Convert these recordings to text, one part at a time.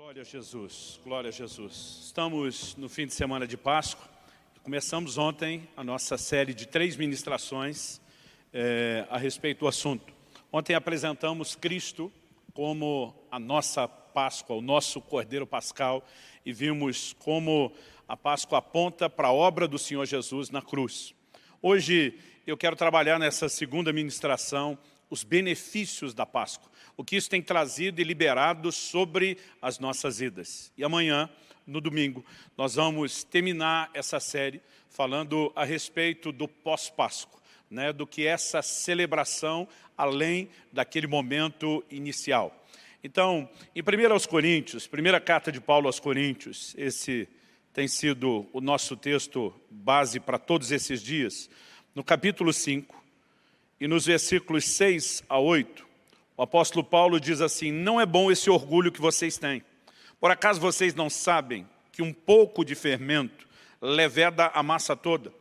Glória a Jesus, glória a Jesus. Estamos no fim de semana de Páscoa. Começamos ontem a nossa série de 3 ministrações a respeito do assunto. Ontem apresentamos Cristo como a nossa Páscoa, o nosso Cordeiro Pascal, e vimos como a Páscoa aponta para a obra do Senhor Jesus na cruz. Hoje eu quero trabalhar nessa segunda ministração os benefícios da Páscoa, o que isso tem trazido e liberado sobre as nossas vidas. E amanhã, no domingo, nós vamos terminar essa série falando a respeito do pós-Páscoa, né, do que é essa celebração além daquele momento inicial. Então, em 1 Coríntios, primeira carta de Paulo aos Coríntios, esse tem sido o nosso texto base para todos esses dias, no capítulo 5, e nos versículos 6 a 8, o apóstolo Paulo diz assim: não é bom esse orgulho que vocês têm. Por acaso vocês não sabem que um pouco de fermento leveda a massa toda?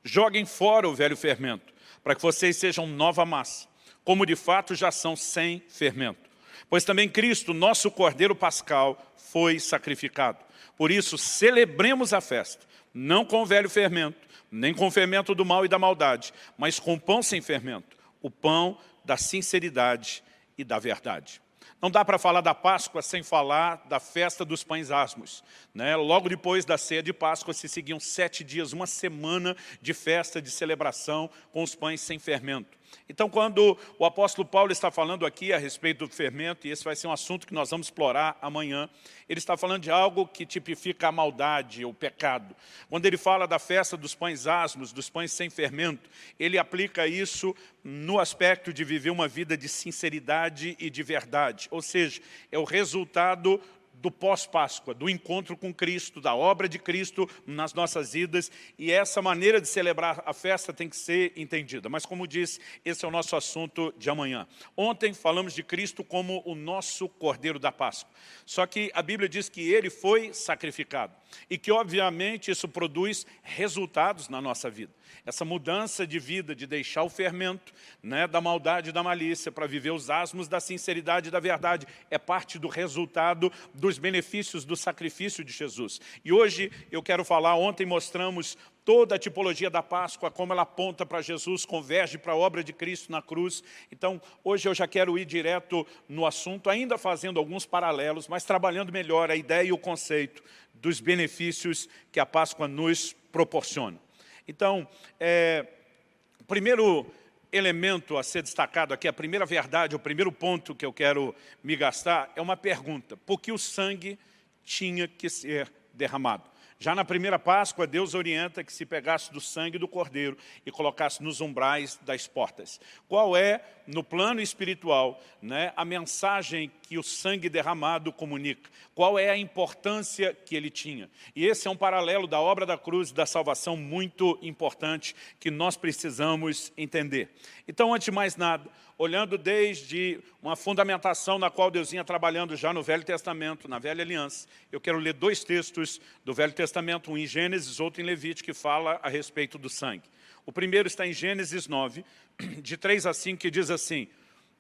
Joguem fora o velho fermento, para que vocês sejam nova massa, como de fato já são sem fermento. Pois também Cristo, nosso Cordeiro Pascal, foi sacrificado. Por isso, celebremos a festa, não com o velho fermento, nem com o fermento do mal e da maldade, mas com pão sem fermento, o pão da sinceridade e da verdade. Não dá para falar da Páscoa sem falar da festa dos pães asmos, né? Logo depois da ceia de Páscoa se seguiam 7 dias, uma semana de festa, de celebração com os pães sem fermento. Então, quando o apóstolo Paulo está falando aqui a respeito do fermento, e esse vai ser um assunto que nós vamos explorar amanhã, ele está falando de algo que tipifica a maldade, o pecado. Quando ele fala da festa dos pães asmos, dos pães sem fermento, ele aplica isso no aspecto de viver uma vida de sinceridade e de verdade. Ou seja, é o resultado do pós-Páscoa, do encontro com Cristo, da obra de Cristo nas nossas vidas, e essa maneira de celebrar a festa tem que ser entendida. Mas como disse, esse é o nosso assunto de amanhã. Ontem falamos de Cristo como o nosso Cordeiro da Páscoa. Só que a Bíblia diz que Ele foi sacrificado, e que obviamente isso produz resultados na nossa vida. Essa mudança de vida, de deixar o fermento, né, da maldade e da malícia para viver os asmos da sinceridade e da verdade, é parte do resultado dos benefícios do sacrifício de Jesus. E hoje eu quero falar, ontem mostramos toda a tipologia da Páscoa, como ela aponta para Jesus, converge para a obra de Cristo na cruz. Então, hoje eu já quero ir direto no assunto, ainda fazendo alguns paralelos, mas trabalhando melhor a ideia e o conceito dos benefícios que a Páscoa nos proporciona. Então, o primeiro elemento a ser destacado aqui, a primeira verdade, o primeiro ponto que eu quero me gastar é uma pergunta: por que o sangue tinha que ser derramado? Já na primeira Páscoa, Deus orienta que se pegasse do sangue do Cordeiro e colocasse nos umbrais das portas. Qual é, no plano espiritual, né, a mensagem que o sangue derramado comunica? Qual é a importância que ele tinha? E esse é um paralelo da obra da cruz e da salvação muito importante que nós precisamos entender. Então, antes de mais nada, olhando desde uma fundamentação na qual Deus vinha trabalhando já no Velho Testamento, na Velha Aliança, eu quero ler 2 textos do Velho Testamento, um em Gênesis, outro em Levítico, que fala a respeito do sangue. O primeiro está em Gênesis 9, de 3 a 5, que diz assim: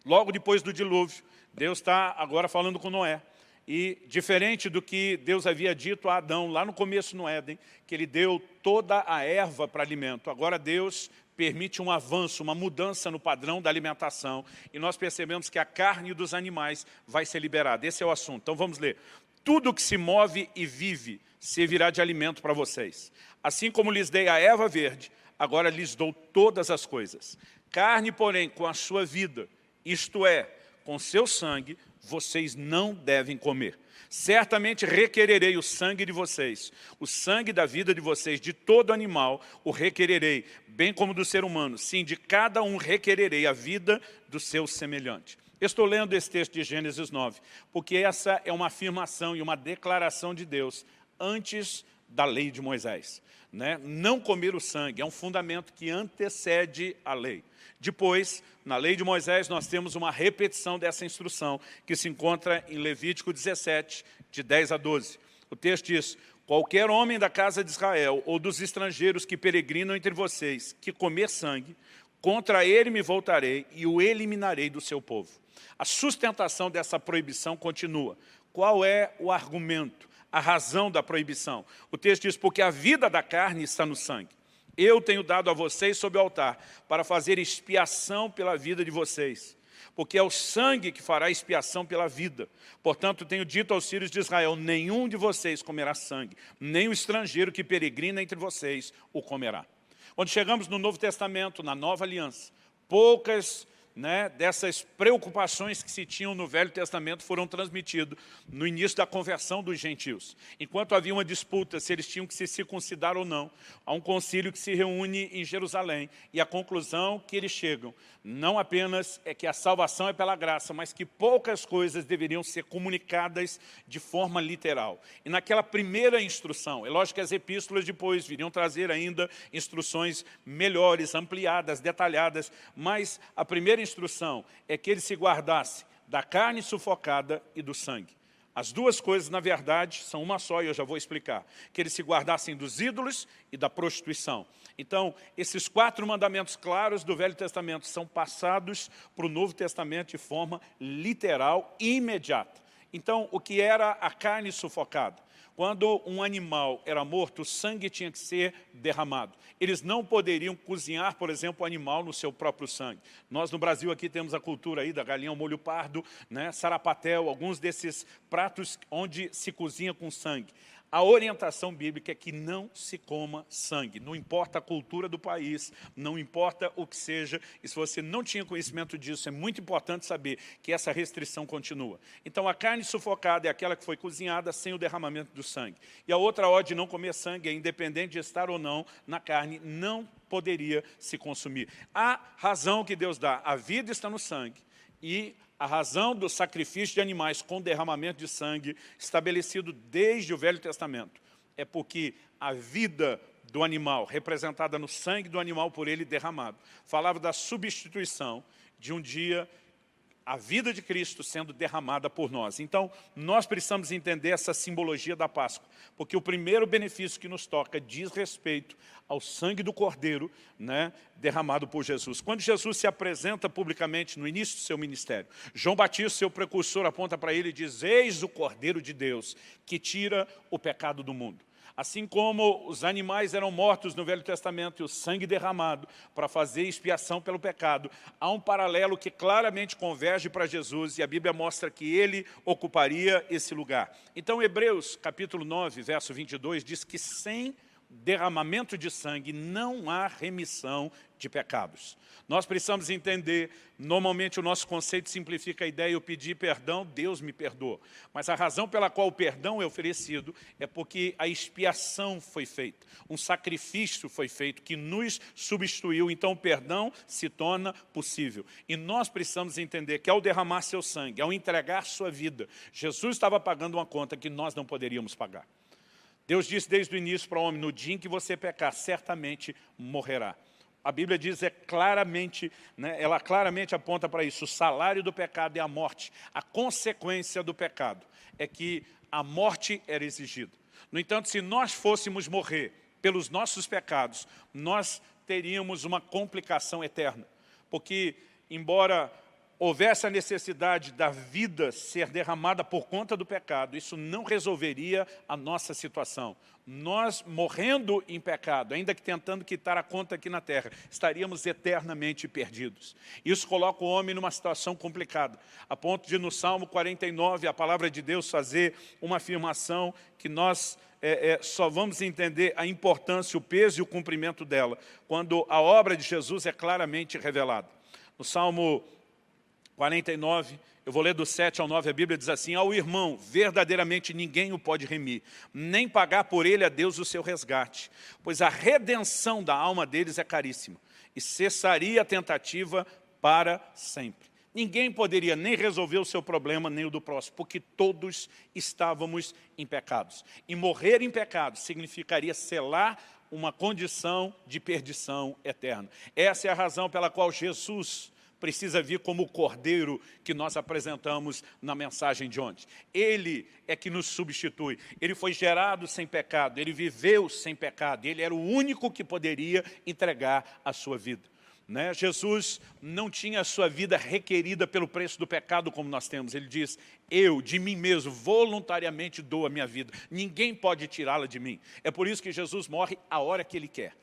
logo depois do dilúvio, Deus está agora falando com Noé. E diferente do que Deus havia dito a Adão lá no começo no Éden, que ele deu toda a erva para alimento, agora Deus permite um avanço, uma mudança no padrão da alimentação, e nós percebemos que a carne dos animais vai ser liberada. Esse é o assunto. Então vamos ler. Tudo que se move e vive servirá de alimento para vocês. Assim como lhes dei a erva verde, agora lhes dou todas as coisas. Carne, porém, com a sua vida, isto é, com seu sangue, vocês não devem comer. Certamente requererei o sangue de vocês, o sangue da vida de vocês, de todo animal o requererei, bem como do ser humano. Sim, de cada um requererei a vida do seu semelhante. Eu estou lendo esse texto de Gênesis 9, porque essa é uma afirmação e uma declaração de Deus antes da lei de Moisés, né? Não comer o sangue é um fundamento que antecede a lei. Depois, na lei de Moisés, nós temos uma repetição dessa instrução, que se encontra em Levítico 17, de 10 a 12. O texto diz: qualquer homem da casa de Israel ou dos estrangeiros que peregrinam entre vocês, que comer sangue, contra ele me voltarei e o eliminarei do seu povo. A sustentação dessa proibição continua. Qual é o argumento, a razão da proibição? O texto diz, porque a vida da carne está no sangue. Eu tenho dado a vocês sob o altar para fazer expiação pela vida de vocês. Porque é o sangue que fará expiação pela vida. Portanto, tenho dito aos filhos de Israel, nenhum de vocês comerá sangue, nem o estrangeiro que peregrina entre vocês o comerá. Quando chegamos no Novo Testamento, na Nova Aliança, poucas dessas preocupações que se tinham no Velho Testamento foram transmitidas no início da conversão dos gentios. Enquanto havia uma disputa se eles tinham que se circuncidar ou não, há um concílio que se reúne em Jerusalém e a conclusão que eles chegam não apenas é que a salvação é pela graça, mas que poucas coisas deveriam ser comunicadas de forma literal. E naquela primeira instrução, é lógico que as epístolas depois viriam trazer ainda instruções melhores, ampliadas, detalhadas, mas a primeira instrução é que ele se guardasse da carne sufocada e do sangue. As duas coisas, na verdade, são uma só e eu já vou explicar. Que eles se guardassem dos ídolos e da prostituição. Então, esses 4 mandamentos claros do Velho Testamento são passados para o Novo Testamento de forma literal e imediata. Então, o que era a carne sufocada? Quando um animal era morto, o sangue tinha que ser derramado. Eles não poderiam cozinhar, por exemplo, o animal no seu próprio sangue. Nós no Brasil aqui temos a cultura aí da galinha ao molho pardo, sarapatel, alguns desses pratos onde se cozinha com sangue. A orientação bíblica é que não se coma sangue, não importa a cultura do país, não importa o que seja, e se você não tinha conhecimento disso, é muito importante saber que essa restrição continua. Então a carne sufocada é aquela que foi cozinhada sem o derramamento do sangue. E a outra ordem de não comer sangue, é independente de estar ou não na carne, não poderia se consumir. A razão que Deus dá, a vida está no sangue, e a razão do sacrifício de animais com derramamento de sangue, estabelecido desde o Velho Testamento, é porque a vida do animal, representada no sangue do animal por ele derramado, falava da substituição de um dia a vida de Cristo sendo derramada por nós. Então, nós precisamos entender essa simbologia da Páscoa, porque o primeiro benefício que nos toca diz respeito ao sangue do Cordeiro, derramado por Jesus. Quando Jesus se apresenta publicamente no início do seu ministério, João Batista, seu precursor, aponta para ele e diz, eis o Cordeiro de Deus, que tira o pecado do mundo. Assim como os animais eram mortos no Velho Testamento e o sangue derramado para fazer expiação pelo pecado, há um paralelo que claramente converge para Jesus e a Bíblia mostra que ele ocuparia esse lugar. Então, Hebreus, capítulo 9, verso 22, diz que sem derramamento de sangue não há remissão de pecados. Nós precisamos entender, normalmente o nosso conceito simplifica a ideia, eu pedi perdão, Deus me perdoa. Mas a razão pela qual o perdão é oferecido é porque a expiação foi feita, um sacrifício foi feito que nos substituiu, então o perdão se torna possível. E nós precisamos entender que ao derramar seu sangue, ao entregar sua vida, Jesus estava pagando uma conta que nós não poderíamos pagar. Deus disse desde o início para o homem, no dia em que você pecar, certamente morrerá. A Bíblia diz, ela claramente aponta para isso, o salário do pecado é a morte. A consequência do pecado é que a morte era exigida. No entanto, se nós fôssemos morrer pelos nossos pecados, nós teríamos uma complicação eterna. Porque, embora houvesse a necessidade da vida ser derramada por conta do pecado, isso não resolveria a nossa situação. Nós, morrendo em pecado, ainda que tentando quitar a conta aqui na terra, estaríamos eternamente perdidos. Isso coloca o homem numa situação complicada, a ponto de no Salmo 49, a palavra de Deus fazer uma afirmação que nós só vamos entender a importância, o peso e o cumprimento dela, quando a obra de Jesus é claramente revelada. No Salmo 49, eu vou ler do 7 ao 9, a Bíblia diz assim, ao irmão, verdadeiramente ninguém o pode remir, nem pagar por ele a Deus o seu resgate, pois a redenção da alma deles é caríssima, e cessaria a tentativa para sempre. Ninguém poderia nem resolver o seu problema, nem o do próximo, porque todos estávamos em pecados. E morrer em pecado significaria selar uma condição de perdição eterna. Essa é a razão pela qual Jesus precisa vir como o Cordeiro que nós apresentamos na mensagem de ontem. Ele é que nos substitui. Ele foi gerado sem pecado, ele viveu sem pecado, ele era o único que poderia entregar a sua vida. né? Jesus não tinha a sua vida requerida pelo preço do pecado como nós temos. Ele diz, eu, de mim mesmo, voluntariamente dou a minha vida. Ninguém pode tirá-la de mim. É por isso que Jesus morre a hora que Ele quer.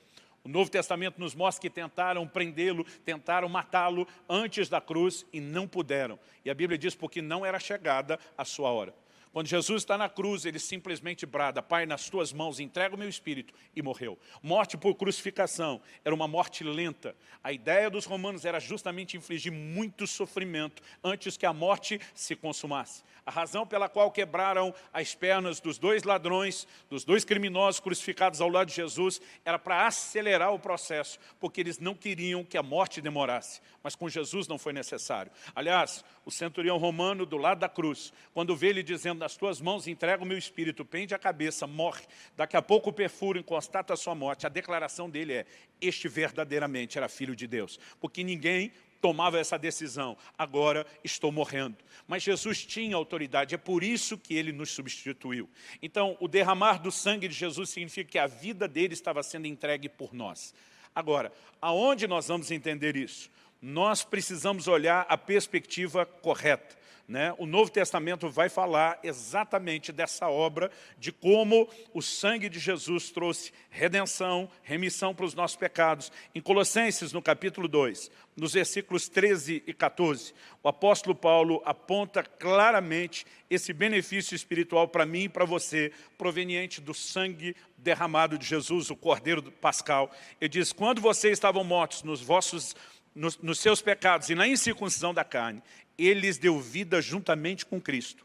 O Novo Testamento nos mostra que tentaram prendê-lo, tentaram matá-lo antes da cruz e não puderam. E a Bíblia diz porque não era chegada a sua hora. Quando Jesus está na cruz, ele simplesmente brada, Pai, nas tuas mãos entrego o meu espírito, e morreu. Morte por crucificação era uma morte lenta. A ideia dos romanos era justamente infligir muito sofrimento antes que a morte se consumasse. A razão pela qual quebraram as pernas dos dois ladrões, dos dois criminosos crucificados ao lado de Jesus, era para acelerar o processo, porque eles não queriam que a morte demorasse. Mas com Jesus não foi necessário. Aliás, o centurião romano do lado da cruz, quando vê ele dizendo, nas tuas mãos entrega o meu espírito, pende a cabeça, morre, daqui a pouco o perfúrio constata a sua morte, a declaração dele é, este verdadeiramente era filho de Deus, porque ninguém tomava essa decisão, agora estou morrendo. Mas Jesus tinha autoridade, é por isso que ele nos substituiu. Então, o derramar do sangue de Jesus significa que a vida dele estava sendo entregue por nós. Agora, aonde nós vamos entender isso? Nós precisamos olhar a perspectiva correta, né? O Novo Testamento vai falar exatamente dessa obra, de como o sangue de Jesus trouxe redenção, remissão para os nossos pecados. Em Colossenses, no capítulo 2, nos versículos 13 e 14, o apóstolo Paulo aponta claramente esse benefício espiritual para mim e para você, proveniente do sangue derramado de Jesus, o Cordeiro Pascal. Ele diz, quando vocês estavam mortos nos seus pecados e na incircuncisão da carne, Ele lhes deu vida juntamente com Cristo,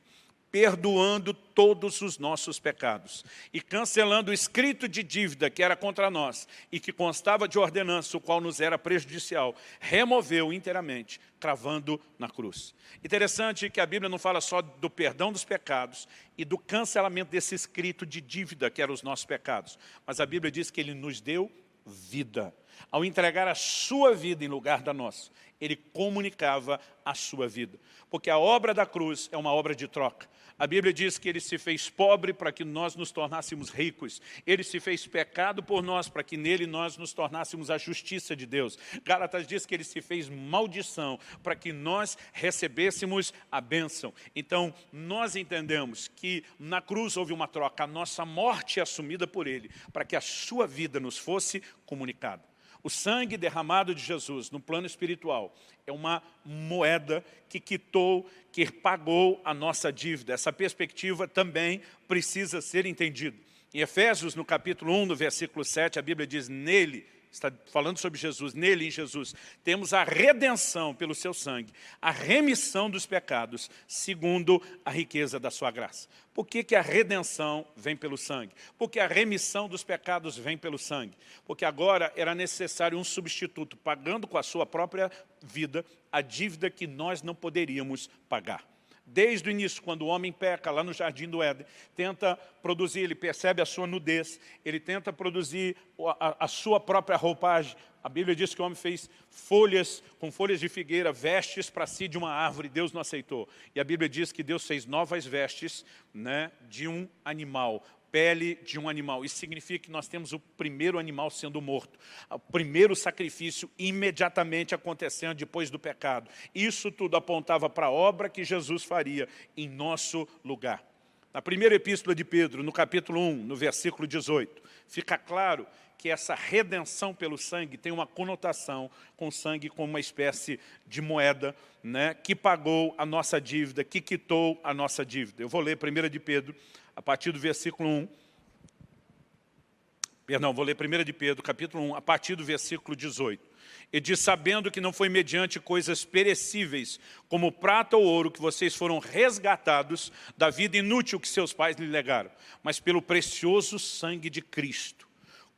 perdoando todos os nossos pecados e cancelando o escrito de dívida que era contra nós e que constava de ordenança, o qual nos era prejudicial, removeu inteiramente, cravando na cruz. Interessante que a Bíblia não fala só do perdão dos pecados e do cancelamento desse escrito de dívida que eram os nossos pecados, mas a Bíblia diz que Ele nos deu vida. Ao entregar a sua vida em lugar da nossa, Ele comunicava a sua vida. Porque a obra da cruz é uma obra de troca. A Bíblia diz que Ele se fez pobre para que nós nos tornássemos ricos. Ele se fez pecado por nós para que nele nós nos tornássemos a justiça de Deus. Gálatas diz que Ele se fez maldição para que nós recebêssemos a bênção. Então, nós entendemos que na cruz houve uma troca. A nossa morte é assumida por Ele, para que a sua vida nos fosse comunicada. O sangue derramado de Jesus no plano espiritual é uma moeda que quitou, que pagou a nossa dívida. Essa perspectiva também precisa ser entendida. Em Efésios, no capítulo 1, no versículo 7, a Bíblia diz, nele, está falando sobre Jesus, nele, em Jesus, temos a redenção pelo seu sangue, a remissão dos pecados, segundo a riqueza da sua graça. Por que a redenção vem pelo sangue? Porque a remissão dos pecados vem pelo sangue. Porque agora era necessário um substituto, pagando com a sua própria vida a dívida que nós não poderíamos pagar. Desde o início, quando o homem peca lá no Jardim do Éden, tenta produzir, ele percebe a sua nudez, ele tenta produzir a sua própria roupagem. A Bíblia diz que o homem fez folhas, com folhas de figueira, vestes para si de uma árvore, Deus não aceitou. E a Bíblia diz que Deus fez novas vestes, né, de um animal, pele de um animal. Isso significa que nós temos o primeiro animal sendo morto. O primeiro sacrifício imediatamente acontecendo depois do pecado. Isso tudo apontava para a obra que Jesus faria em nosso lugar. Na primeira epístola de Pedro, no capítulo 1, no versículo 18, fica claro que essa redenção pelo sangue tem uma conotação com o sangue como uma espécie de moeda, né, que pagou a nossa dívida, que quitou a nossa dívida. Eu vou ler 1 de Pedro, a partir do versículo 1. Perdão, vou ler 1 de Pedro, capítulo 1, a partir do versículo 18. Ele diz, sabendo que não foi mediante coisas perecíveis, como prata ou ouro, que vocês foram resgatados da vida inútil que seus pais lhe legaram, mas pelo precioso sangue de Cristo,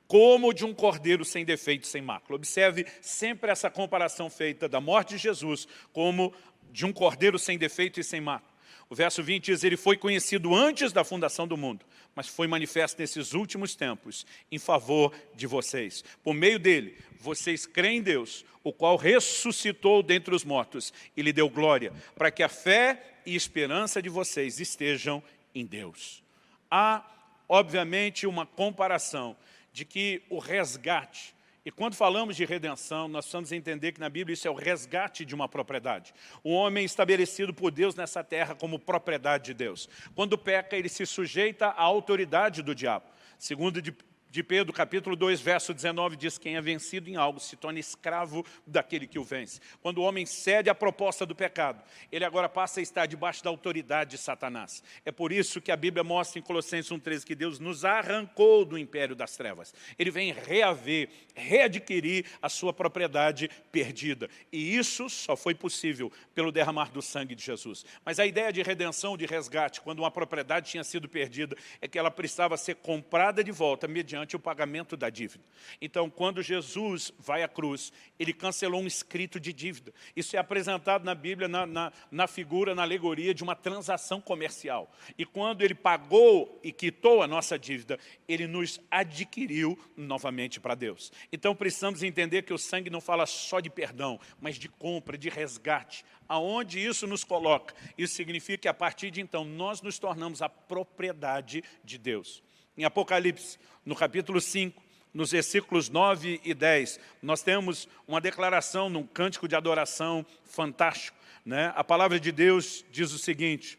como de um cordeiro sem defeito, sem mácula. Observe sempre essa comparação feita da morte de Jesus como de um cordeiro sem defeito e sem mácula. O verso 20 diz, ele foi conhecido antes da fundação do mundo, mas foi manifesto nesses últimos tempos em favor de vocês. Por meio dele, vocês creem em Deus, o qual ressuscitou dentre os mortos e lhe deu glória, para que a fé e esperança de vocês estejam em Deus. Há, obviamente, uma comparação de que o resgate E quando falamos de redenção, nós precisamos entender que na Bíblia isso é o resgate de uma propriedade. O homem estabelecido por Deus nessa terra como propriedade de Deus. Quando peca, ele se sujeita à autoridade do diabo. Segundo de Pedro, capítulo 2, verso 19, diz: quem é vencido em algo se torna escravo daquele que o vence. Quando o homem cede à proposta do pecado, ele agora passa a estar debaixo da autoridade de Satanás. É por isso que a Bíblia mostra em Colossenses 1,13 que Deus nos arrancou do império das trevas. Ele vem reaver, readquirir a sua propriedade perdida. E isso só foi possível pelo derramar do sangue de Jesus. Mas a ideia de redenção, de resgate, quando uma propriedade tinha sido perdida, é que ela precisava ser comprada de volta mediante o pagamento da dívida. Então, quando Jesus vai à cruz, ele cancelou um escrito de dívida. Isso é apresentado na Bíblia, na figura, na alegoria de uma transação comercial. E quando ele pagou e quitou a nossa dívida, ele nos adquiriu novamente para Deus. Então, precisamos entender que o sangue não fala só de perdão, mas de compra, de resgate. Aonde isso nos coloca? Isso significa que, a partir de então, nós nos tornamos a propriedade de Deus. Em Apocalipse, no capítulo 5, nos versículos 9 e 10, nós temos uma declaração num cântico de adoração fantástico, né? A palavra de Deus diz o seguinte: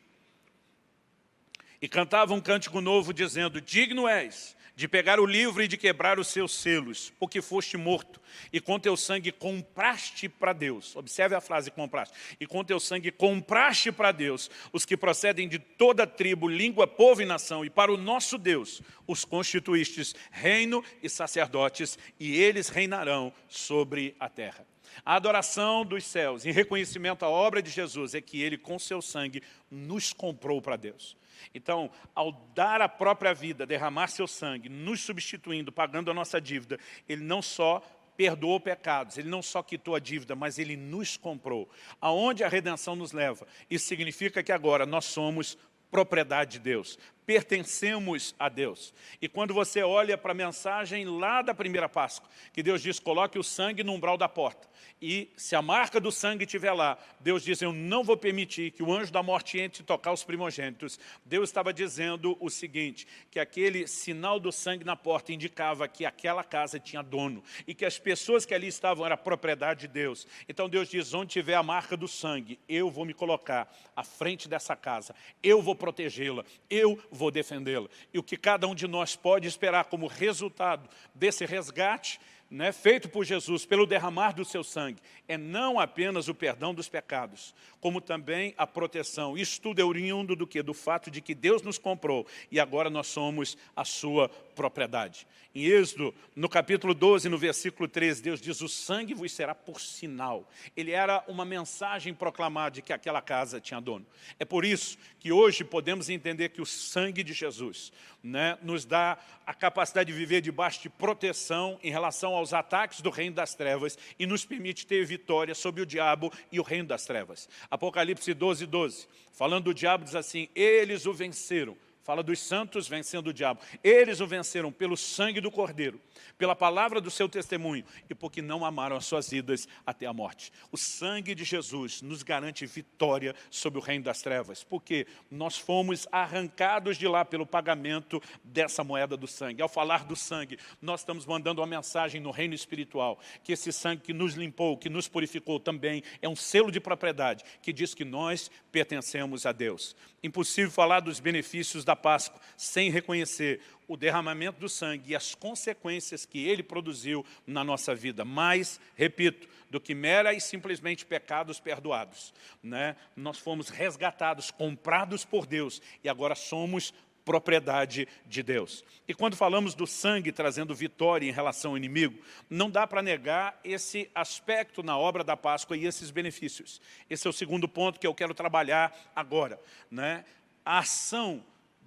e cantava um cântico novo dizendo: digno és de pegar o livro e de quebrar os seus selos, porque foste morto, e com teu sangue compraste para Deus. Observe a frase compraste. E com teu sangue compraste para Deus os que procedem de toda tribo, língua, povo e nação, e para o nosso Deus os constituístes reino e sacerdotes, e eles reinarão sobre a terra. A adoração dos céus, em reconhecimento à obra de Jesus, é que Ele, com seu sangue, nos comprou para Deus. Então, ao dar a própria vida, derramar seu sangue, nos substituindo, pagando a nossa dívida, Ele não só perdoou pecados, Ele não só quitou a dívida, mas Ele nos comprou. Aonde a redenção nos leva? Isso significa que agora nós somos propriedade de Deus, pertencemos a Deus. E quando você olha para a mensagem lá da primeira Páscoa, que Deus diz: coloque o sangue no umbral da porta. E se a marca do sangue estiver lá, Deus diz: eu não vou permitir que o anjo da morte entre e tocar os primogênitos. Deus estava dizendo o seguinte, que aquele sinal do sangue na porta indicava que aquela casa tinha dono, e que as pessoas que ali estavam eram propriedade de Deus. Então Deus diz: onde tiver a marca do sangue, eu vou me colocar à frente dessa casa, eu vou protegê-la, eu vou defendê-la. E o que cada um de nós pode esperar como resultado desse resgate, né, feito por Jesus, pelo derramar do seu sangue, é não apenas o perdão dos pecados, como também a proteção. Isso tudo é oriundo do quê? Do fato de que Deus nos comprou e agora nós somos a sua propriedade. Em Êxodo, no capítulo 12, no versículo 13, Deus diz: o sangue vos será por sinal. Ele era uma mensagem proclamada de que aquela casa tinha dono. É por isso que hoje podemos entender que o sangue de Jesus, né, nos dá a capacidade de viver debaixo de proteção em relação aos ataques do reino das trevas e nos permite ter vitória sobre o diabo e o reino das trevas. Apocalipse 12, 12, falando do diabo, diz assim: eles o venceram. Fala dos santos vencendo o diabo. Eles o venceram pelo sangue do Cordeiro, pela palavra do seu testemunho e porque não amaram as suas vidas até a morte. O sangue de Jesus nos garante vitória sobre o reino das trevas, porque nós fomos arrancados de lá pelo pagamento dessa moeda do sangue. Ao falar do sangue, nós estamos mandando uma mensagem no reino espiritual, que esse sangue que nos limpou, que nos purificou também, é um selo de propriedade, que diz que nós pertencemos a Deus. Impossível falar dos benefícios da Páscoa sem reconhecer o derramamento do sangue e as consequências que ele produziu na nossa vida. Mas, repito, do que mera e simplesmente pecados perdoados, né? Nós fomos resgatados, comprados por Deus e agora somos propriedade de Deus. E quando falamos do sangue trazendo vitória em relação ao inimigo, não dá para negar esse aspecto na obra da Páscoa e esses benefícios. Esse é o segundo ponto que eu quero trabalhar agora, né? A ação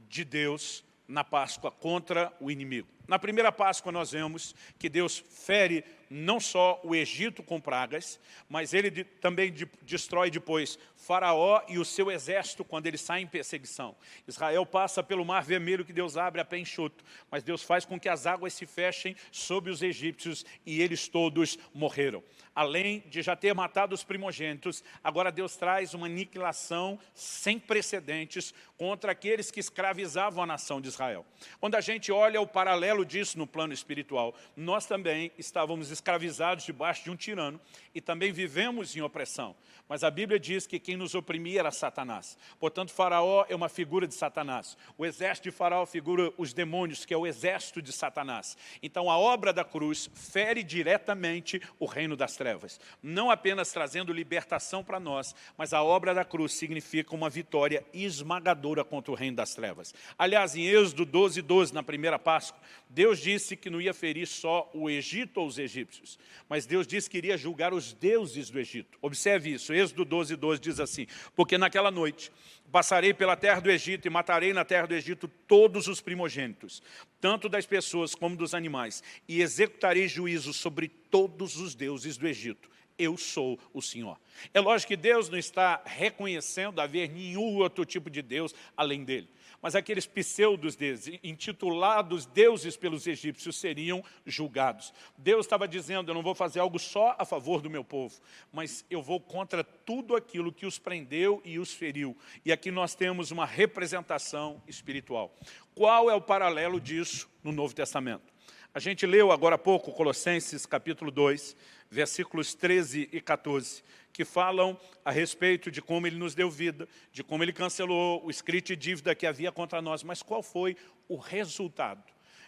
de Deus na Páscoa contra o inimigo. Na primeira Páscoa nós vemos que Deus fere não só o Egito com pragas, mas ele também destrói depois Faraó e o seu exército quando ele sai em perseguição. Israel passa pelo Mar Vermelho que Deus abre a pé enxuto, mas Deus faz com que as águas se fechem sobre os egípcios e eles todos morreram. Além de já ter matado os primogênitos, agora Deus traz uma aniquilação sem precedentes contra aqueles que escravizavam a nação de Israel. Quando a gente olha o paralelo paralelo disso no plano espiritual. Nós também estávamos escravizados debaixo de um tirano e também vivemos em opressão. Mas a Bíblia diz que quem nos oprimia era Satanás. Portanto, Faraó é uma figura de Satanás. O exército de Faraó figura os demônios, que é o exército de Satanás. Então, a obra da cruz fere diretamente o reino das trevas. Não apenas trazendo libertação para nós, mas a obra da cruz significa uma vitória esmagadora contra o reino das trevas. Aliás, em Êxodo 12:12, na primeira Páscoa, Deus disse que não ia ferir só o Egito ou os egípcios, mas Deus disse que iria julgar os deuses do Egito. Observe isso, Êxodo 12:12 diz assim: porque naquela noite passarei pela terra do Egito e matarei na terra do Egito todos os primogênitos, tanto das pessoas como dos animais, e executarei juízo sobre todos os deuses do Egito. Eu sou o Senhor. É lógico que Deus não está reconhecendo haver nenhum outro tipo de Deus além dele. Mas aqueles pseudos-deuses, intitulados deuses pelos egípcios, seriam julgados. Deus estava dizendo, eu não vou fazer algo só a favor do meu povo, mas eu vou contra tudo aquilo que os prendeu e os feriu. E aqui nós temos uma representação espiritual. Qual é o paralelo disso no Novo Testamento? A gente leu agora há pouco Colossenses capítulo 2, versículos 13 e 14, que falam a respeito de como ele nos deu vida, de como ele cancelou o escrito de dívida que havia contra nós. Mas qual foi o resultado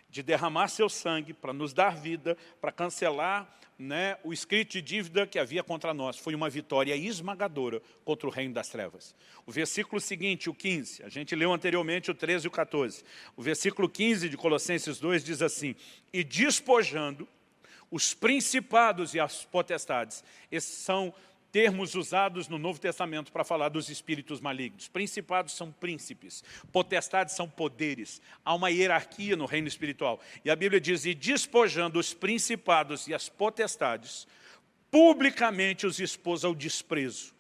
de derramar seu sangue para nos dar vida, para cancelar, o escrito de dívida que havia contra nós? Foi uma vitória esmagadora contra o reino das trevas. O versículo seguinte, o 15, a gente leu anteriormente o 13 e o 14. O versículo 15 de Colossenses 2 diz assim: e despojando os principados e as potestades. Esses são termos usados no Novo Testamento para falar dos espíritos malignos. Principados são príncipes, potestades são poderes. Há uma hierarquia no reino espiritual. E a Bíblia diz, e despojando os principados e as potestades, publicamente os expôs ao desprezo,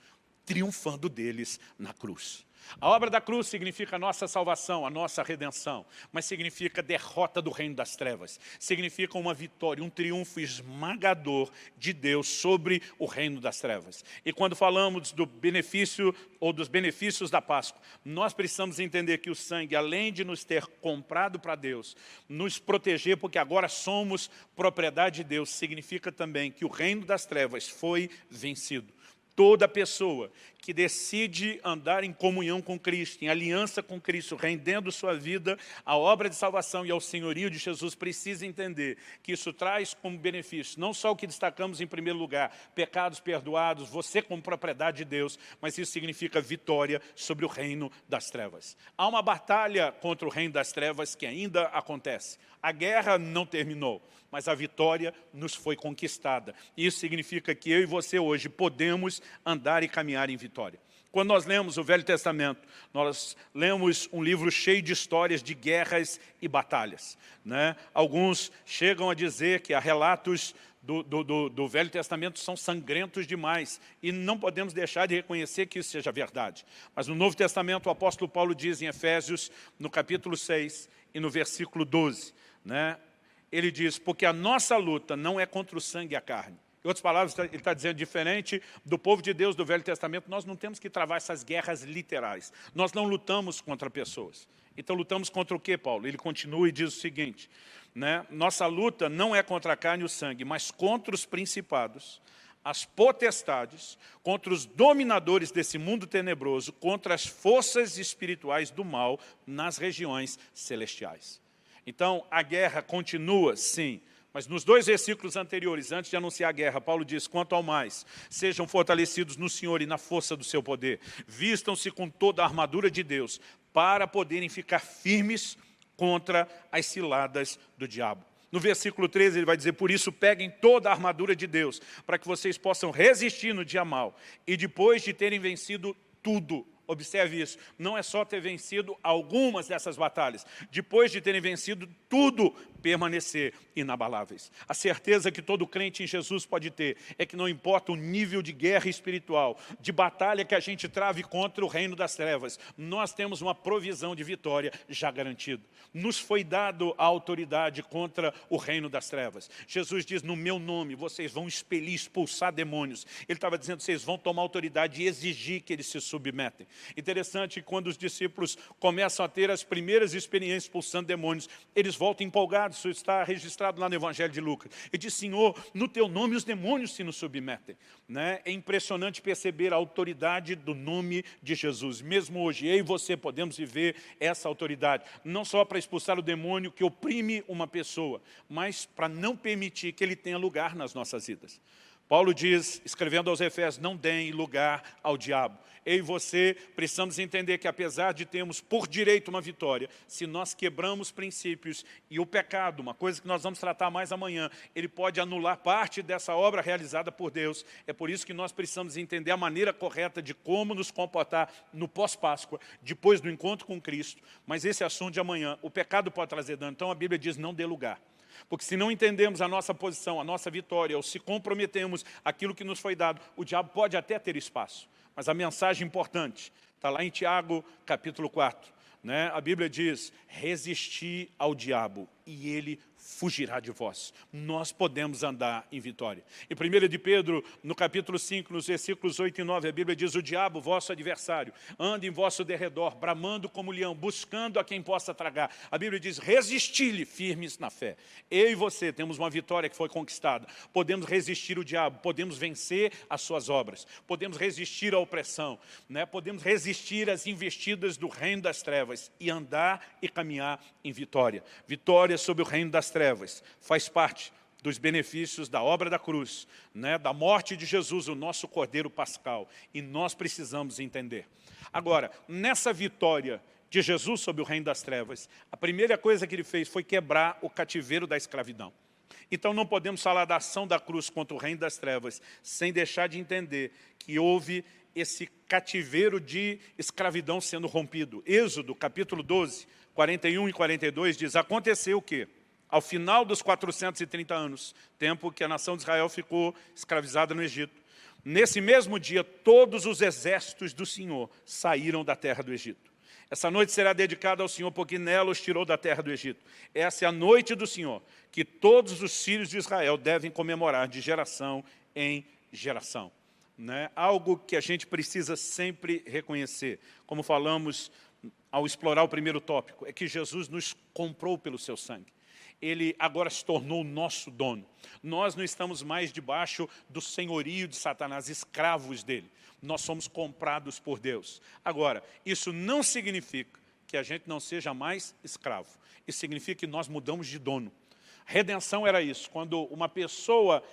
triunfando deles na cruz. A obra da cruz significa a nossa salvação, a nossa redenção, mas significa a derrota do reino das trevas. Significa uma vitória, um triunfo esmagador de Deus sobre o reino das trevas. E quando falamos do benefício ou dos benefícios da Páscoa, nós precisamos entender que o sangue, além de nos ter comprado para Deus, nos proteger, porque agora somos propriedade de Deus, significa também que o reino das trevas foi vencido. Toda pessoa que decide andar em comunhão com Cristo, em aliança com Cristo, rendendo sua vida à obra de salvação e ao senhorio de Jesus, precisa entender que isso traz como benefício, não só o que destacamos em primeiro lugar, pecados perdoados, você como propriedade de Deus, mas isso significa vitória sobre o reino das trevas. Há uma batalha contra o reino das trevas que ainda acontece. A guerra não terminou, mas a vitória nos foi conquistada. Isso significa que eu e você hoje podemos andar e caminhar em vitória. Quando nós lemos o Velho Testamento, nós lemos um livro cheio de histórias de guerras e batalhas. Alguns chegam a dizer que há relatos do Velho Testamento são sangrentos demais, e não podemos deixar de reconhecer que isso seja verdade. Mas no Novo Testamento, o apóstolo Paulo diz em Efésios, no capítulo 6 e no versículo 12, ele diz, porque a nossa luta não é contra o sangue e a carne. Em outras palavras, ele está dizendo, diferente do povo de Deus do Velho Testamento, nós não temos que travar essas guerras literais. Nós não lutamos contra pessoas. Então lutamos contra o quê, Paulo? Ele continua e diz o seguinte, nossa luta não é contra a carne e o sangue, mas contra os principados, as potestades, contra os dominadores desse mundo tenebroso, contra as forças espirituais do mal nas regiões celestiais. Então, a guerra continua, sim, mas nos 2 versículos anteriores, antes de anunciar a guerra, Paulo diz, quanto ao mais, sejam fortalecidos no Senhor e na força do seu poder, vistam-se com toda a armadura de Deus, para poderem ficar firmes contra as ciladas do diabo. No versículo 13 ele vai dizer, por isso peguem toda a armadura de Deus, para que vocês possam resistir no dia mau, e depois de terem vencido tudo, observe isso, não é só ter vencido algumas dessas batalhas, depois de terem vencido tudo, permanecer inabaláveis. A certeza que todo crente em Jesus pode ter é que não importa o nível de guerra espiritual, de batalha que a gente trave contra o reino das trevas, nós temos uma provisão de vitória já garantida. Nos foi dado a autoridade contra o reino das trevas. Jesus diz, no meu nome, vocês vão expelir, expulsar demônios. Ele estava dizendo, vocês vão tomar autoridade e exigir que eles se submetem. Interessante que quando os discípulos começam a ter as primeiras experiências expulsando demônios, eles voltam empolgados, isso está registrado lá no Evangelho de Lucas. E diz, Senhor, no teu nome os demônios se nos submetem. Né? É impressionante perceber a autoridade do nome de Jesus. Mesmo hoje, eu e você podemos viver essa autoridade, não só para expulsar o demônio que oprime uma pessoa, mas para não permitir que ele tenha lugar nas nossas vidas. Paulo diz, escrevendo aos Efésios, não deem lugar ao diabo. Eu e você precisamos entender que apesar de termos por direito uma vitória, se nós quebramos princípios e o pecado, uma coisa que nós vamos tratar mais amanhã, ele pode anular parte dessa obra realizada por Deus. É por isso que nós precisamos entender a maneira correta de como nos comportar no pós-Páscoa, depois do encontro com Cristo. Mas esse assunto de amanhã, o pecado pode trazer dano, então a Bíblia diz, não dê lugar. Porque se não entendemos a nossa posição, a nossa vitória, ou se comprometemos aquilo que nos foi dado, o diabo pode até ter espaço. Mas a mensagem importante está lá em Tiago, capítulo 4. Né? A Bíblia diz, resisti ao diabo e ele fugirá de vós. Nós podemos andar em vitória. Em 1 de Pedro, no capítulo 5, nos versículos 8 e 9, a Bíblia diz, o diabo, vosso adversário, anda em vosso derredor, bramando como leão, buscando a quem possa tragar. A Bíblia diz, resisti-lhe firmes na fé. Eu e você temos uma vitória que foi conquistada. Podemos resistir o diabo, podemos vencer as suas obras, podemos resistir à opressão, né? Podemos resistir às investidas do reino das trevas e andar e caminhar em vitória. Vitória sobre o reino das trevas faz parte dos benefícios da obra da cruz, né, da morte de Jesus, o nosso Cordeiro Pascal, e nós precisamos entender. Agora, nessa vitória de Jesus sobre o reino das trevas, a primeira coisa que ele fez foi quebrar o cativeiro da escravidão. Então não podemos falar da ação da cruz contra o reino das trevas sem deixar de entender que houve esse cativeiro de escravidão sendo rompido. Êxodo, capítulo 12, 41 e 42 diz, aconteceu o quê? Ao final dos 430 anos, tempo que a nação de Israel ficou escravizada no Egito, nesse mesmo dia, todos os exércitos do Senhor saíram da terra do Egito. Essa noite será dedicada ao Senhor, porque nela os tirou da terra do Egito. Essa é a noite do Senhor, que todos os filhos de Israel devem comemorar de geração em geração. Né? Algo que a gente precisa sempre reconhecer, como falamos ao explorar o primeiro tópico, é que Jesus nos comprou pelo seu sangue. Ele agora se tornou o nosso dono. Nós não estamos mais debaixo do senhorio de Satanás, escravos dele. Nós somos comprados por Deus. Agora, isso não significa que a gente não seja mais escravo. Isso significa que nós mudamos de dono. Redenção era isso. Quando uma pessoa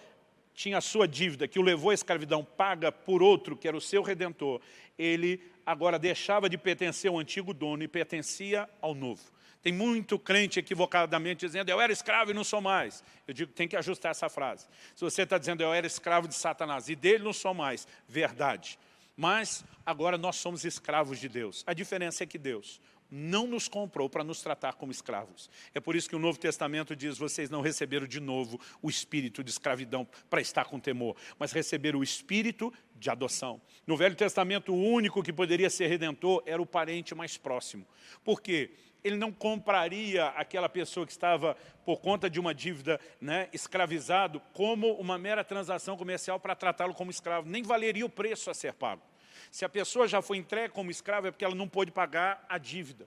tinha a sua dívida, que o levou à escravidão, paga por outro, que era o seu redentor, ele agora deixava de pertencer ao antigo dono e pertencia ao novo. Tem muito crente equivocadamente dizendo, eu era escravo e não sou mais. Eu digo, tem que ajustar essa frase. Se você está dizendo, eu era escravo de Satanás e dele não sou mais, verdade. Mas agora nós somos escravos de Deus. A diferença é que Deus não nos comprou para nos tratar como escravos. É por isso que o Novo Testamento diz, vocês não receberam de novo o espírito de escravidão para estar com temor, mas receberam o espírito de adoção. No Velho Testamento, o único que poderia ser redentor era o parente mais próximo. Por quê? Ele não compraria aquela pessoa que estava, por conta de uma dívida, né, escravizado, como uma mera transação comercial para tratá-lo como escravo. Nem valeria o preço a ser pago. Se a pessoa já foi entregue como escrava, é porque ela não pôde pagar a dívida.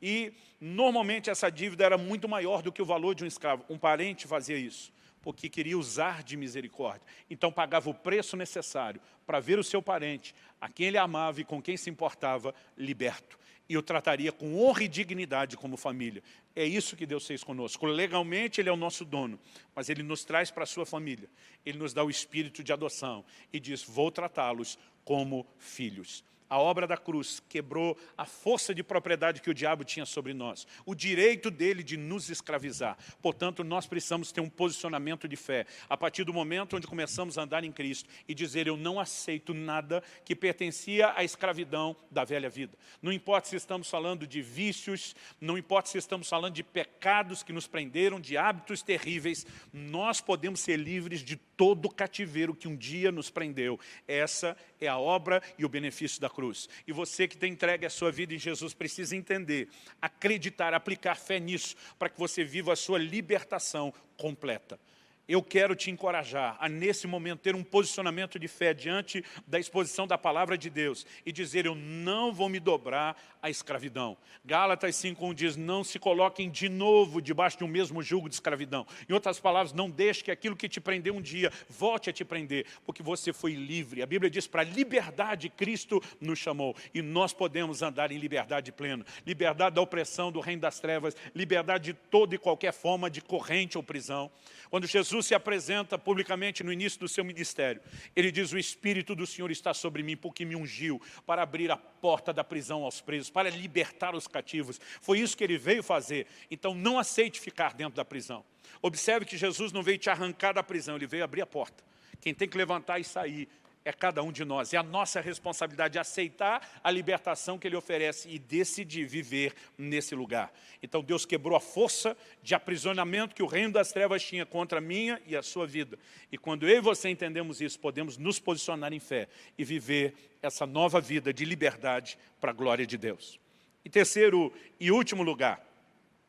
E, normalmente, essa dívida era muito maior do que o valor de um escravo. Um parente fazia isso, porque queria usar de misericórdia. Então, pagava o preço necessário para ver o seu parente, a quem ele amava e com quem se importava, liberto. E o trataria com honra e dignidade como família. É isso que Deus fez conosco. Legalmente, Ele é o nosso dono, mas Ele nos traz para a sua família. Ele nos dá o espírito de adoção e diz, vou tratá-los como filhos. A obra da cruz quebrou a força de propriedade que o diabo tinha sobre nós, o direito dele de nos escravizar. Portanto, nós precisamos ter um posicionamento de fé, a partir do momento onde começamos a andar em Cristo e dizer, eu não aceito nada que pertencia à escravidão da velha vida. Não importa se estamos falando de vícios, não importa se estamos falando de pecados que nos prenderam, de hábitos terríveis, nós podemos ser livres de todo o cativeiro que um dia nos prendeu. Essa é a obra e o benefício da cruz. E você que tem entregue a sua vida em Jesus precisa entender, acreditar, aplicar fé nisso, para que você viva a sua libertação completa. eu quero te encorajar a, nesse momento, ter um posicionamento de fé diante da exposição da palavra de Deus e dizer, eu não vou me dobrar à escravidão. Gálatas 5:1 diz, não se coloquem de novo debaixo de um mesmo jugo de escravidão. Em outras palavras, não deixe que aquilo que te prendeu um dia volte a te prender, porque você foi livre. A Bíblia diz, para a liberdade Cristo nos chamou, e nós podemos andar em liberdade plena. Liberdade da opressão, do reino das trevas, liberdade de toda e qualquer forma de corrente ou prisão. Quando Jesus se apresenta publicamente no início do seu ministério, ele diz, o Espírito do Senhor está sobre mim, porque me ungiu para abrir a porta da prisão aos presos, para libertar os cativos. Foi isso que ele veio fazer. Então não aceite ficar dentro da prisão. Observe que Jesus não veio te arrancar da prisão, ele veio abrir a porta. Quem tem que levantar e sair é cada um de nós. É a nossa responsabilidade aceitar a libertação que Ele oferece e decidir viver nesse lugar. Então Deus quebrou a força de aprisionamento que o reino das trevas tinha contra a minha e a sua vida. E quando eu e você entendemos isso, podemos nos posicionar em fé e viver essa nova vida de liberdade para a glória de Deus. Em terceiro e último lugar,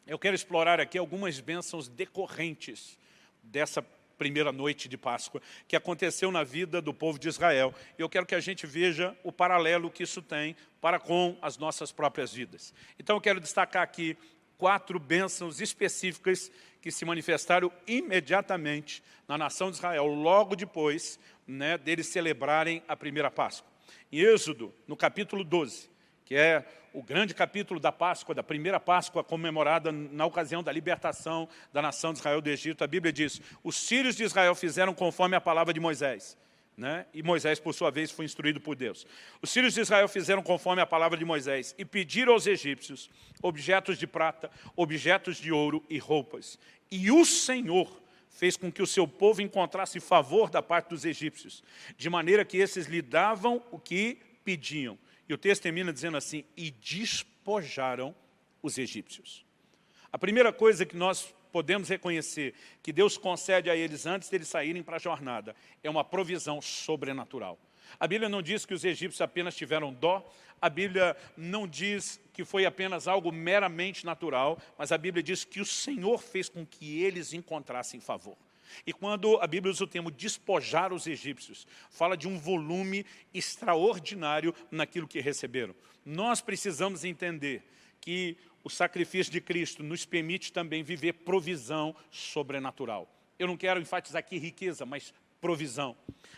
eu quero explorar aqui algumas bênçãos decorrentes dessa primeira noite de Páscoa, que aconteceu na vida do povo de Israel. E eu quero que a gente veja o paralelo que isso tem para com as nossas próprias vidas. Então eu quero destacar aqui 4 bênçãos específicas que se manifestaram imediatamente na nação de Israel, logo depois deles celebrarem a primeira Páscoa. Em Êxodo, no capítulo 12, que é o grande capítulo da Páscoa, da primeira Páscoa comemorada na ocasião da libertação da nação de Israel do Egito, a Bíblia diz, os filhos de Israel fizeram conforme a palavra de Moisés. E Moisés, por sua vez, foi instruído por Deus. Os filhos de Israel fizeram conforme a palavra de Moisés e pediram aos egípcios objetos de prata, objetos de ouro e roupas. E o Senhor fez com que o seu povo encontrasse favor da parte dos egípcios, de maneira que esses lhe davam o que pediam. E o texto termina dizendo assim, e despojaram os egípcios. A primeira coisa que nós podemos reconhecer que Deus concede a eles antes de eles saírem para a jornada é uma provisão sobrenatural. A Bíblia não diz que os egípcios apenas tiveram dó, a Bíblia não diz que foi apenas algo meramente natural, mas a Bíblia diz que o Senhor fez com que eles encontrassem favor. E quando a Bíblia usa o termo despojar os egípcios, fala de um volume extraordinário naquilo que receberam. Nós precisamos entender que o sacrifício de Cristo nos permite também viver provisão sobrenatural. Eu não quero enfatizar aqui riqueza, mas provisão.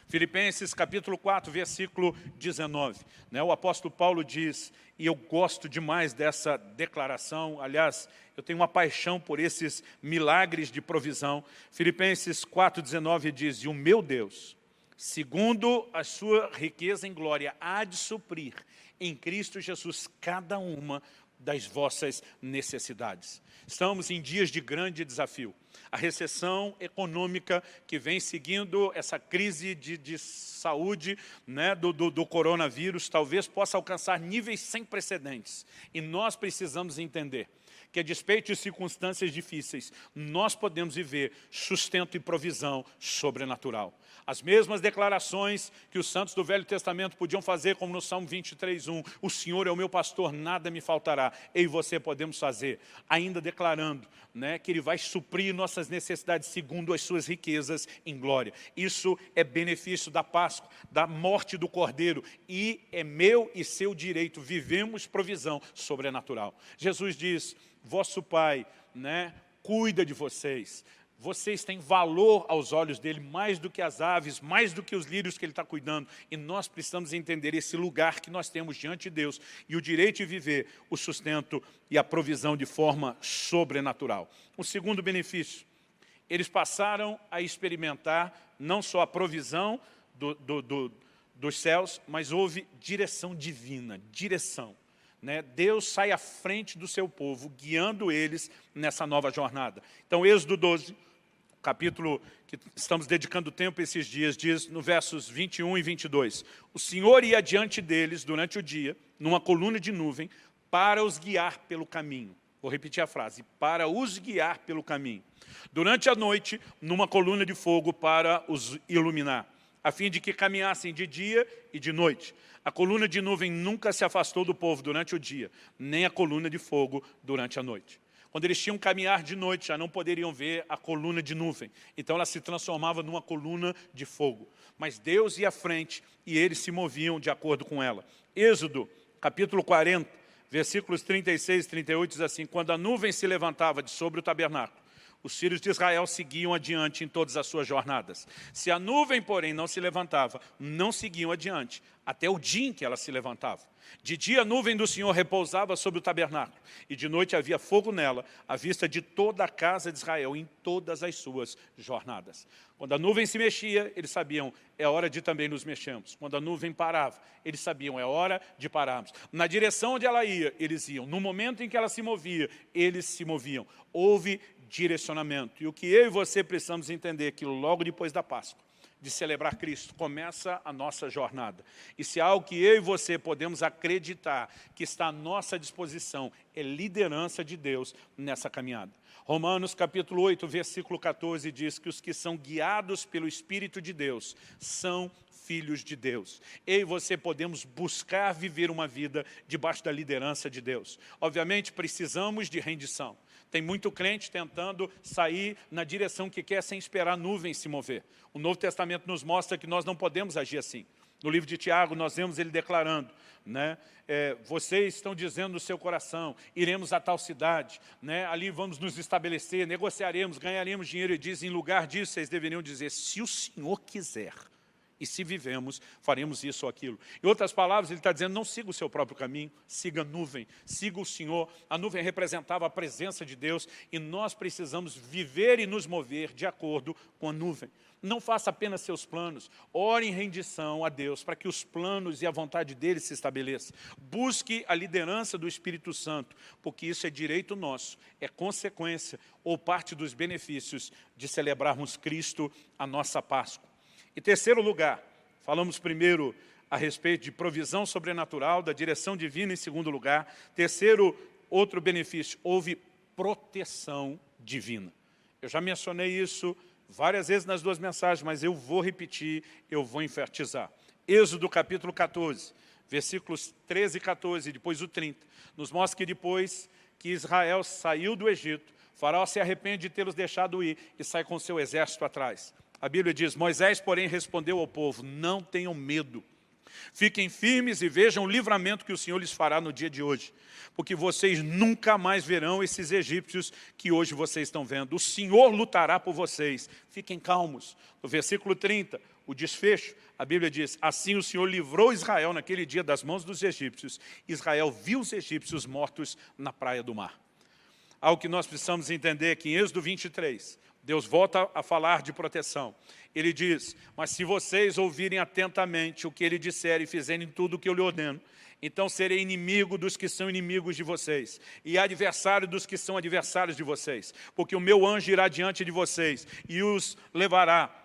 Filipenses capítulo 4, versículo 19. O apóstolo Paulo diz, e eu gosto demais dessa declaração, aliás, eu tenho uma paixão por esses milagres de provisão. Filipenses 4, 19 diz, e o meu Deus, segundo a sua riqueza em glória, há de suprir em Cristo Jesus cada uma das vossas necessidades. Estamos em dias de grande desafio. A recessão econômica que vem seguindo essa crise de saúde do coronavírus talvez possa alcançar níveis sem precedentes. E nós precisamos entender que, a despeito de circunstâncias difíceis, nós podemos viver sustento e provisão sobrenatural. As mesmas declarações que os santos do Velho Testamento podiam fazer, como no Salmo 23:1, o Senhor é o meu pastor, nada me faltará. Eu e você podemos fazer, ainda declarando que Ele vai suprir nossas necessidades segundo as suas riquezas em glória. Isso é benefício da Páscoa, da morte do Cordeiro, e é meu e seu direito, vivemos provisão sobrenatural. Jesus diz, vosso Pai cuida de vocês. Vocês têm valor aos olhos dele, mais do que as aves, mais do que os lírios que ele está cuidando. E nós precisamos entender esse lugar que nós temos diante de Deus e o direito de viver o sustento e a provisão de forma sobrenatural. O segundo benefício, eles passaram a experimentar não só a provisão dos céus, mas houve direção divina, direção. Deus sai à frente do seu povo, guiando eles nessa nova jornada. Então, Êxodo 12, capítulo que estamos dedicando tempo esses dias, diz no versos 21 e 22, o Senhor ia diante deles durante o dia, numa coluna de nuvem, para os guiar pelo caminho. Vou repetir a frase, para os guiar pelo caminho. Durante a noite, numa coluna de fogo para os iluminar, a fim de que caminhassem de dia e de noite. A coluna de nuvem nunca se afastou do povo durante o dia, nem a coluna de fogo durante a noite. Quando eles tinham que caminhar de noite, já não poderiam ver a coluna de nuvem. Então ela se transformava numa coluna de fogo. Mas Deus ia à frente e eles se moviam de acordo com ela. Êxodo, capítulo 40, versículos 36 e 38, diz assim: quando a nuvem se levantava de sobre o tabernáculo, os filhos de Israel seguiam adiante em todas as suas jornadas. Se a nuvem, porém, não se levantava, não seguiam adiante, até o dia em que ela se levantava. De dia a nuvem do Senhor repousava sobre o tabernáculo, e de noite havia fogo nela, à vista de toda a casa de Israel, em todas as suas jornadas. Quando a nuvem se mexia, eles sabiam, é hora de também nos mexermos. Quando a nuvem parava, eles sabiam, é hora de pararmos. Na direção onde ela ia, eles iam. No momento em que ela se movia, eles se moviam. Houve direcionamento. E o que eu e você precisamos entender é que logo depois da Páscoa, de celebrar Cristo, começa a nossa jornada. E se há algo que eu e você podemos acreditar que está à nossa disposição, é liderança de Deus nessa caminhada. Romanos capítulo 8, versículo 14 diz que os que são guiados pelo Espírito de Deus são filhos de Deus. Eu e você podemos buscar viver uma vida debaixo da liderança de Deus. Obviamente precisamos de rendição. Tem muito crente tentando sair na direção que quer sem esperar a nuvem se mover. O Novo Testamento nos mostra que nós não podemos agir assim. No livro de Tiago, nós vemos ele declarando, né, vocês estão dizendo no seu coração, iremos a tal cidade, né, ali vamos nos estabelecer, negociaremos, ganharemos dinheiro. E diz, em lugar disso, vocês deveriam dizer, se o Senhor quiser, e se vivemos, faremos isso ou aquilo. Em outras palavras, ele está dizendo, não siga o seu próprio caminho, siga a nuvem, siga o Senhor. A nuvem representava a presença de Deus e nós precisamos viver e nos mover de acordo com a nuvem. Não faça apenas seus planos, ore em rendição a Deus para que os planos e a vontade dele se estabeleçam. Busque a liderança do Espírito Santo, porque isso é direito nosso, é consequência ou parte dos benefícios de celebrarmos Cristo, a nossa Páscoa. Em terceiro lugar, falamos primeiro a respeito de provisão sobrenatural, da direção divina em segundo lugar. Terceiro, outro benefício, houve proteção divina. Eu já mencionei isso várias vezes nas duas mensagens, mas eu vou repetir, eu vou enfatizar. Êxodo capítulo 14, versículos 13 e 14, depois o 30, nos mostra que depois que Israel saiu do Egito, Faraó se arrepende de tê-los deixado ir e sai com seu exército atrás. A Bíblia diz, Moisés, porém, respondeu ao povo, não tenham medo. Fiquem firmes e vejam o livramento que o Senhor lhes fará no dia de hoje. Porque vocês nunca mais verão esses egípcios que hoje vocês estão vendo. O Senhor lutará por vocês. Fiquem calmos. No versículo 30, o desfecho, a Bíblia diz, assim o Senhor livrou Israel naquele dia das mãos dos egípcios. Israel viu os egípcios mortos na praia do mar. Algo que nós precisamos entender é que em Êxodo 23, Deus volta a falar de proteção. Ele diz, mas se vocês ouvirem atentamente o que ele disser e fizerem tudo o que eu lhe ordeno, então serei inimigo dos que são inimigos de vocês e adversário dos que são adversários de vocês. Porque o meu anjo irá diante de vocês e os levará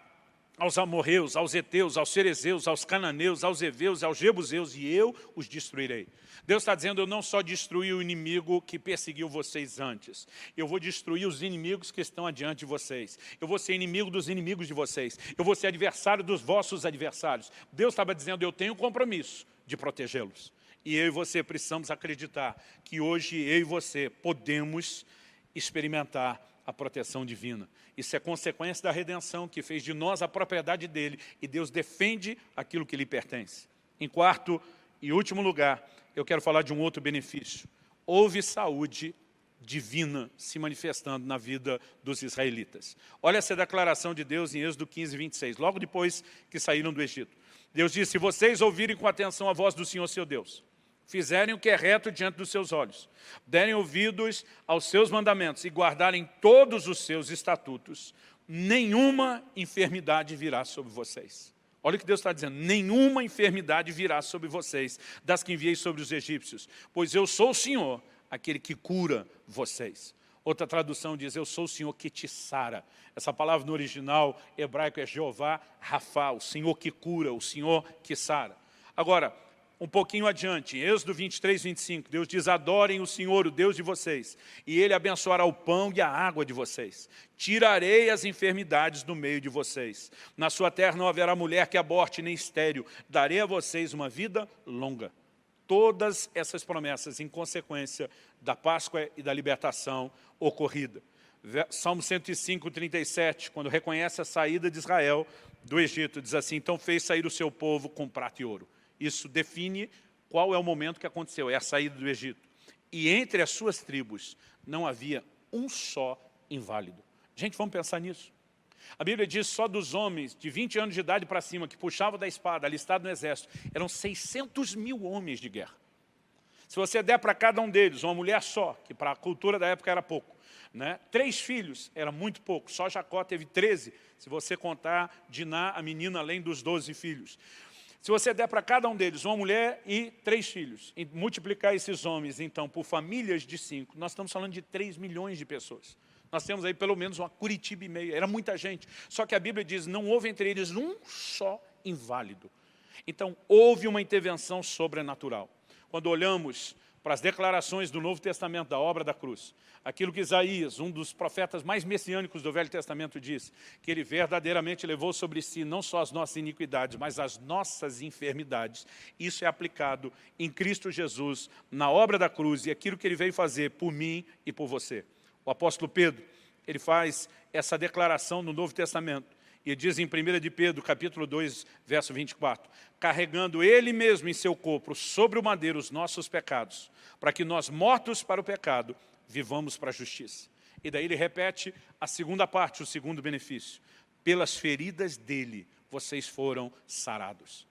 aos amorreus, aos heteus, aos cerezeus, aos cananeus, aos heveus, aos jebuseus, e eu os destruirei. Deus está dizendo, eu não só destruí o inimigo que perseguiu vocês antes, eu vou destruir os inimigos que estão adiante de vocês. Eu vou ser inimigo dos inimigos de vocês. Eu vou ser adversário dos vossos adversários. Deus estava dizendo, eu tenho o compromisso de protegê-los. E eu e você precisamos acreditar que hoje eu e você podemos experimentar a proteção divina. Isso é consequência da redenção que fez de nós a propriedade dele e Deus defende aquilo que lhe pertence. Em quarto e último lugar, eu quero falar de um outro benefício. Houve saúde divina se manifestando na vida dos israelitas. Olha essa declaração de Deus em Êxodo 15, 26, logo depois que saíram do Egito. Deus disse, se vocês ouvirem com atenção a voz do Senhor seu Deus, fizerem o que é reto diante dos seus olhos, derem ouvidos aos seus mandamentos e guardarem todos os seus estatutos, nenhuma enfermidade virá sobre vocês. Olha o que Deus está dizendo, nenhuma enfermidade virá sobre vocês, das que enviei sobre os egípcios, pois eu sou o Senhor, aquele que cura vocês. Outra tradução diz, eu sou o Senhor que te sara. Essa palavra no original hebraico é Jeová Rafa, o Senhor que cura, o Senhor que sara. Agora, um pouquinho adiante, em Êxodo 23, 25, Deus diz, adorem o Senhor, o Deus de vocês, e Ele abençoará o pão e a água de vocês. Tirarei as enfermidades do meio de vocês. Na sua terra não haverá mulher que aborte nem estéril. Darei a vocês uma vida longa. Todas essas promessas em consequência da Páscoa e da libertação ocorrida. Salmo 105, 37, quando reconhece a saída de Israel do Egito, diz assim: então fez sair o seu povo com prata e ouro. Isso define qual é o momento que aconteceu, é a saída do Egito. E entre as suas tribos não havia um só inválido. Gente, vamos pensar nisso. A Bíblia diz só dos homens de 20 anos de idade para cima, que puxavam da espada, alistados no exército, eram 600 mil homens de guerra. Se você der para cada um deles uma mulher só, que para a cultura da época era pouco, né? 3 filhos, era muito pouco, só Jacó teve 13, se você contar Diná, a menina, além dos 12 filhos. Se você der para cada um deles uma mulher e 3 filhos, e multiplicar esses homens, então, por famílias de 5, nós estamos falando de 3 milhões de pessoas. Nós temos aí pelo menos uma Curitiba e meia, era muita gente. Só que a Bíblia diz, não houve entre eles um só inválido. Então, houve uma intervenção sobrenatural. Quando olhamos para as declarações do Novo Testamento, da obra da cruz, aquilo que Isaías, um dos profetas mais messiânicos do Velho Testamento, diz, que ele verdadeiramente levou sobre si não só as nossas iniquidades, mas as nossas enfermidades. Isso é aplicado em Cristo Jesus, na obra da cruz, e aquilo que ele veio fazer por mim e por você. O apóstolo Pedro, ele faz essa declaração no Novo Testamento. E diz em 1 de Pedro, capítulo 2, verso 24, carregando ele mesmo em seu corpo sobre o madeiro os nossos pecados, para que nós, mortos para o pecado, vivamos para a justiça. E daí ele repete a segunda parte, o segundo benefício. Pelas feridas dele, vocês foram sarados.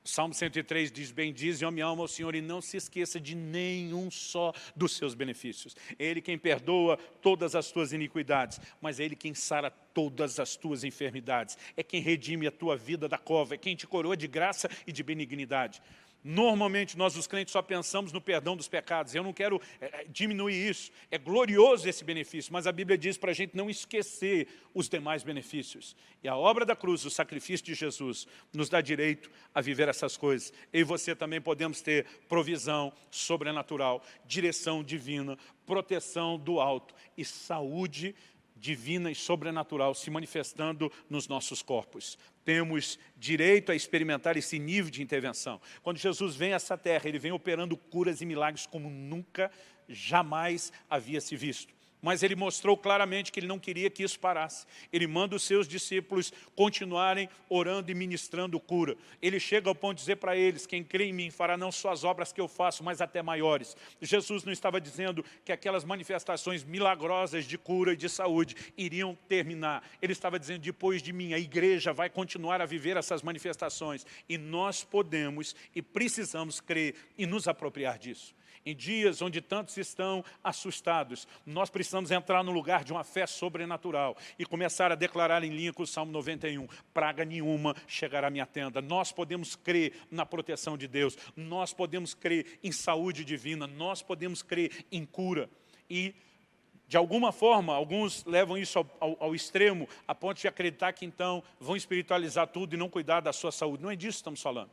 O Salmo 103 diz, bendize, ó minha alma, ao Senhor, e não se esqueça de nenhum só dos seus benefícios. É Ele quem perdoa todas as tuas iniquidades, mas é Ele quem sara todas as tuas enfermidades. É quem redime a tua vida da cova, é quem te coroa de graça e de benignidade. Normalmente, nós, os crentes, só pensamos no perdão dos pecados. Eu não quero diminuir isso. É glorioso esse benefício, mas a Bíblia diz para a gente não esquecer os demais benefícios. E a obra da cruz, o sacrifício de Jesus, nos dá direito a viver essas coisas. Eu e você também podemos ter provisão sobrenatural, direção divina, proteção do alto e saúde divina e sobrenatural se manifestando nos nossos corpos. Temos direito a experimentar esse nível de intervenção. Quando Jesus vem a essa terra, Ele vem operando curas e milagres como nunca, jamais havia se visto. Mas Ele mostrou claramente que Ele não queria que isso parasse. Ele manda os seus discípulos continuarem orando e ministrando cura. Ele chega ao ponto de dizer para eles, quem crê em mim fará não só as obras que eu faço, mas até maiores. Jesus não estava dizendo que aquelas manifestações milagrosas de cura e de saúde iriam terminar. Ele estava dizendo, depois de mim, a igreja vai continuar a viver essas manifestações. E nós podemos e precisamos crer e nos apropriar disso. Em dias onde tantos estão assustados, nós precisamos entrar no lugar de uma fé sobrenatural e começar a declarar em linha com o Salmo 91, praga nenhuma chegará à minha tenda. Nós podemos crer na proteção de Deus, nós podemos crer em saúde divina, nós podemos crer em cura. E, de alguma forma, alguns levam isso ao extremo, a ponto de acreditar que, então, vão espiritualizar tudo e não cuidar da sua saúde. Não é disso que estamos falando.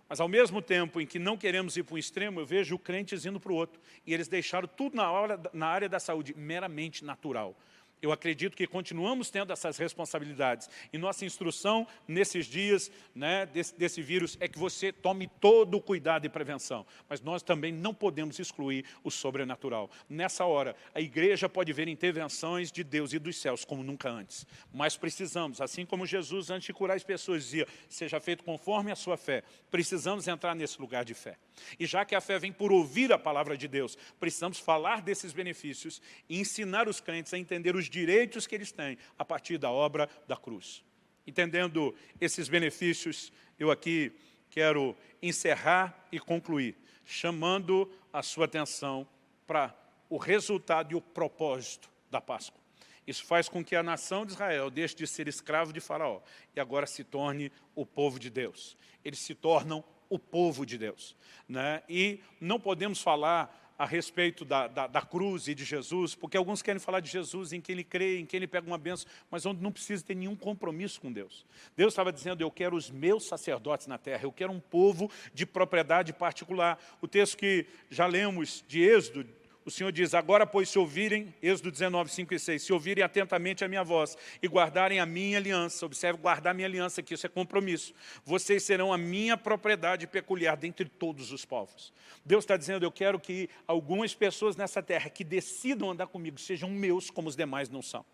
Mas, ao mesmo tempo em que não queremos ir para um extremo, eu vejo crentes indo para o outro. E eles deixaram tudo na área da saúde meramente natural. Eu acredito que continuamos tendo essas responsabilidades. E nossa instrução nesses dias, né, desse vírus é que você tome todo o cuidado e prevenção. Mas nós também não podemos excluir o sobrenatural. Nessa hora, a igreja pode ver intervenções de Deus e dos céus como nunca antes. Mas precisamos, assim como Jesus, antes de curar as pessoas, dizia, seja feito conforme a sua fé. Precisamos entrar nesse lugar de fé. E já que a fé vem por ouvir a palavra de Deus, precisamos falar desses benefícios e ensinar os crentes a entender os direitos que eles têm a partir da obra da cruz. Entendendo esses benefícios, eu aqui quero encerrar e concluir, chamando a sua atenção para o resultado e o propósito da Páscoa. Isso faz com que a nação de Israel deixe de ser escravo de Faraó e agora se torne o povo de Deus. Eles se tornam o povo de Deus, né? E não podemos falar a respeito da cruz e de Jesus, porque alguns querem falar de Jesus em quem ele crê, em quem ele pega uma bênção, mas onde não precisa ter nenhum compromisso com Deus. Deus estava dizendo, eu quero os meus sacerdotes na terra, eu quero um povo de propriedade particular. O texto que já lemos de Êxodo, O Senhor diz, agora, pois, se ouvirem, Êxodo 19, 5 e 6, se ouvirem atentamente a minha voz e guardarem a minha aliança, observe, guardar a minha aliança, que isso é compromisso, vocês serão a minha propriedade peculiar dentre todos os povos. Deus está dizendo, eu quero que algumas pessoas nessa terra que decidam andar comigo sejam meus, como os demais não são.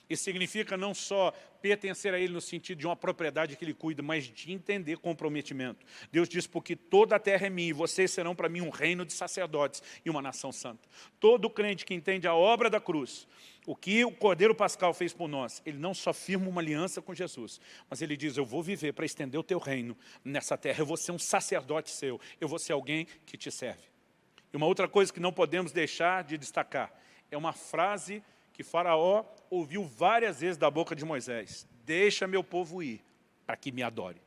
Isso significa não só pertencer a Ele no sentido de uma propriedade que Ele cuida, mas de entender comprometimento. Deus diz, porque toda a terra é minha e vocês serão para mim um reino de sacerdotes e uma nação santa. Todo crente que entende a obra da cruz, o que o Cordeiro Pascal fez por nós, ele não só firma uma aliança com Jesus, mas ele diz, eu vou viver para estender o teu reino nessa terra, eu vou ser um sacerdote seu, eu vou ser alguém que te serve. E uma outra coisa que não podemos deixar de destacar, é uma frase que Faraó ouviu várias vezes da boca de Moisés. Deixa meu povo ir, para que me adore.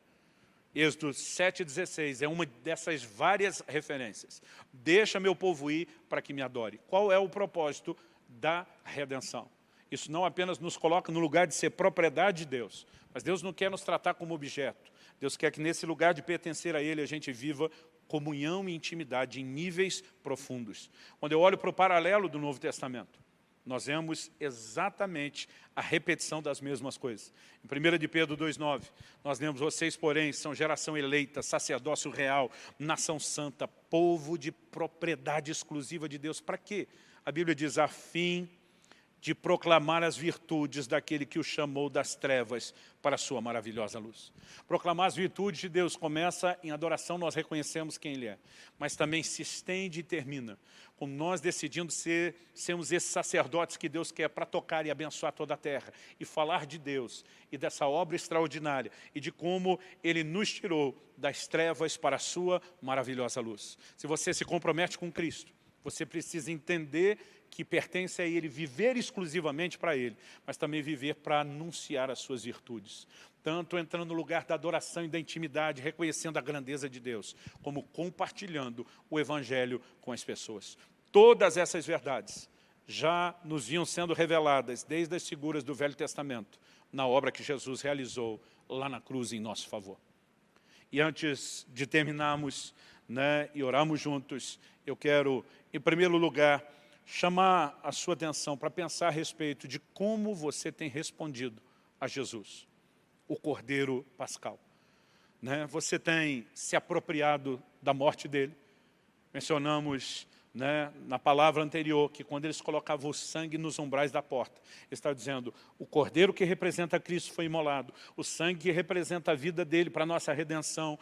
Êxodo 7,16 é uma dessas várias referências. Deixa meu povo ir, para que me adore. Qual é o propósito da redenção? Isso não apenas nos coloca no lugar de ser propriedade de Deus, mas Deus não quer nos tratar como objeto. Deus quer que nesse lugar de pertencer a Ele, a gente viva comunhão e intimidade em níveis profundos. Quando eu olho para o paralelo do Novo Testamento, nós vemos exatamente a repetição das mesmas coisas. Em 1 de Pedro 2,9, nós lemos, vocês, porém, são geração eleita, sacerdócio real, nação santa, povo de propriedade exclusiva de Deus. Para quê? A Bíblia diz, a fim de proclamar as virtudes daquele que o chamou das trevas para a sua maravilhosa luz. Proclamar as virtudes de Deus começa em adoração, nós reconhecemos quem Ele é, mas também se estende e termina com nós decidindo sermos esses sacerdotes que Deus quer para tocar e abençoar toda a terra, e falar de Deus e dessa obra extraordinária, e de como Ele nos tirou das trevas para a sua maravilhosa luz. Se você se compromete com Cristo, você precisa entender que pertence a Ele, viver exclusivamente para Ele, mas também viver para anunciar as suas virtudes. Tanto entrando no lugar da adoração e da intimidade, reconhecendo a grandeza de Deus, como compartilhando o Evangelho com as pessoas. Todas essas verdades já nos vinham sendo reveladas desde as figuras do Velho Testamento, na obra que Jesus realizou lá na cruz em nosso favor. E antes de terminarmos, e orarmos juntos, eu quero, em primeiro lugar, chamar a sua atenção para pensar a respeito de como você tem respondido a Jesus, o Cordeiro Pascal. Você tem se apropriado da morte dele. Mencionamos na palavra anterior que quando eles colocavam o sangue nos umbrais da porta, ele está dizendo, o Cordeiro que representa Cristo foi imolado, o sangue que representa a vida dele para a nossa redenção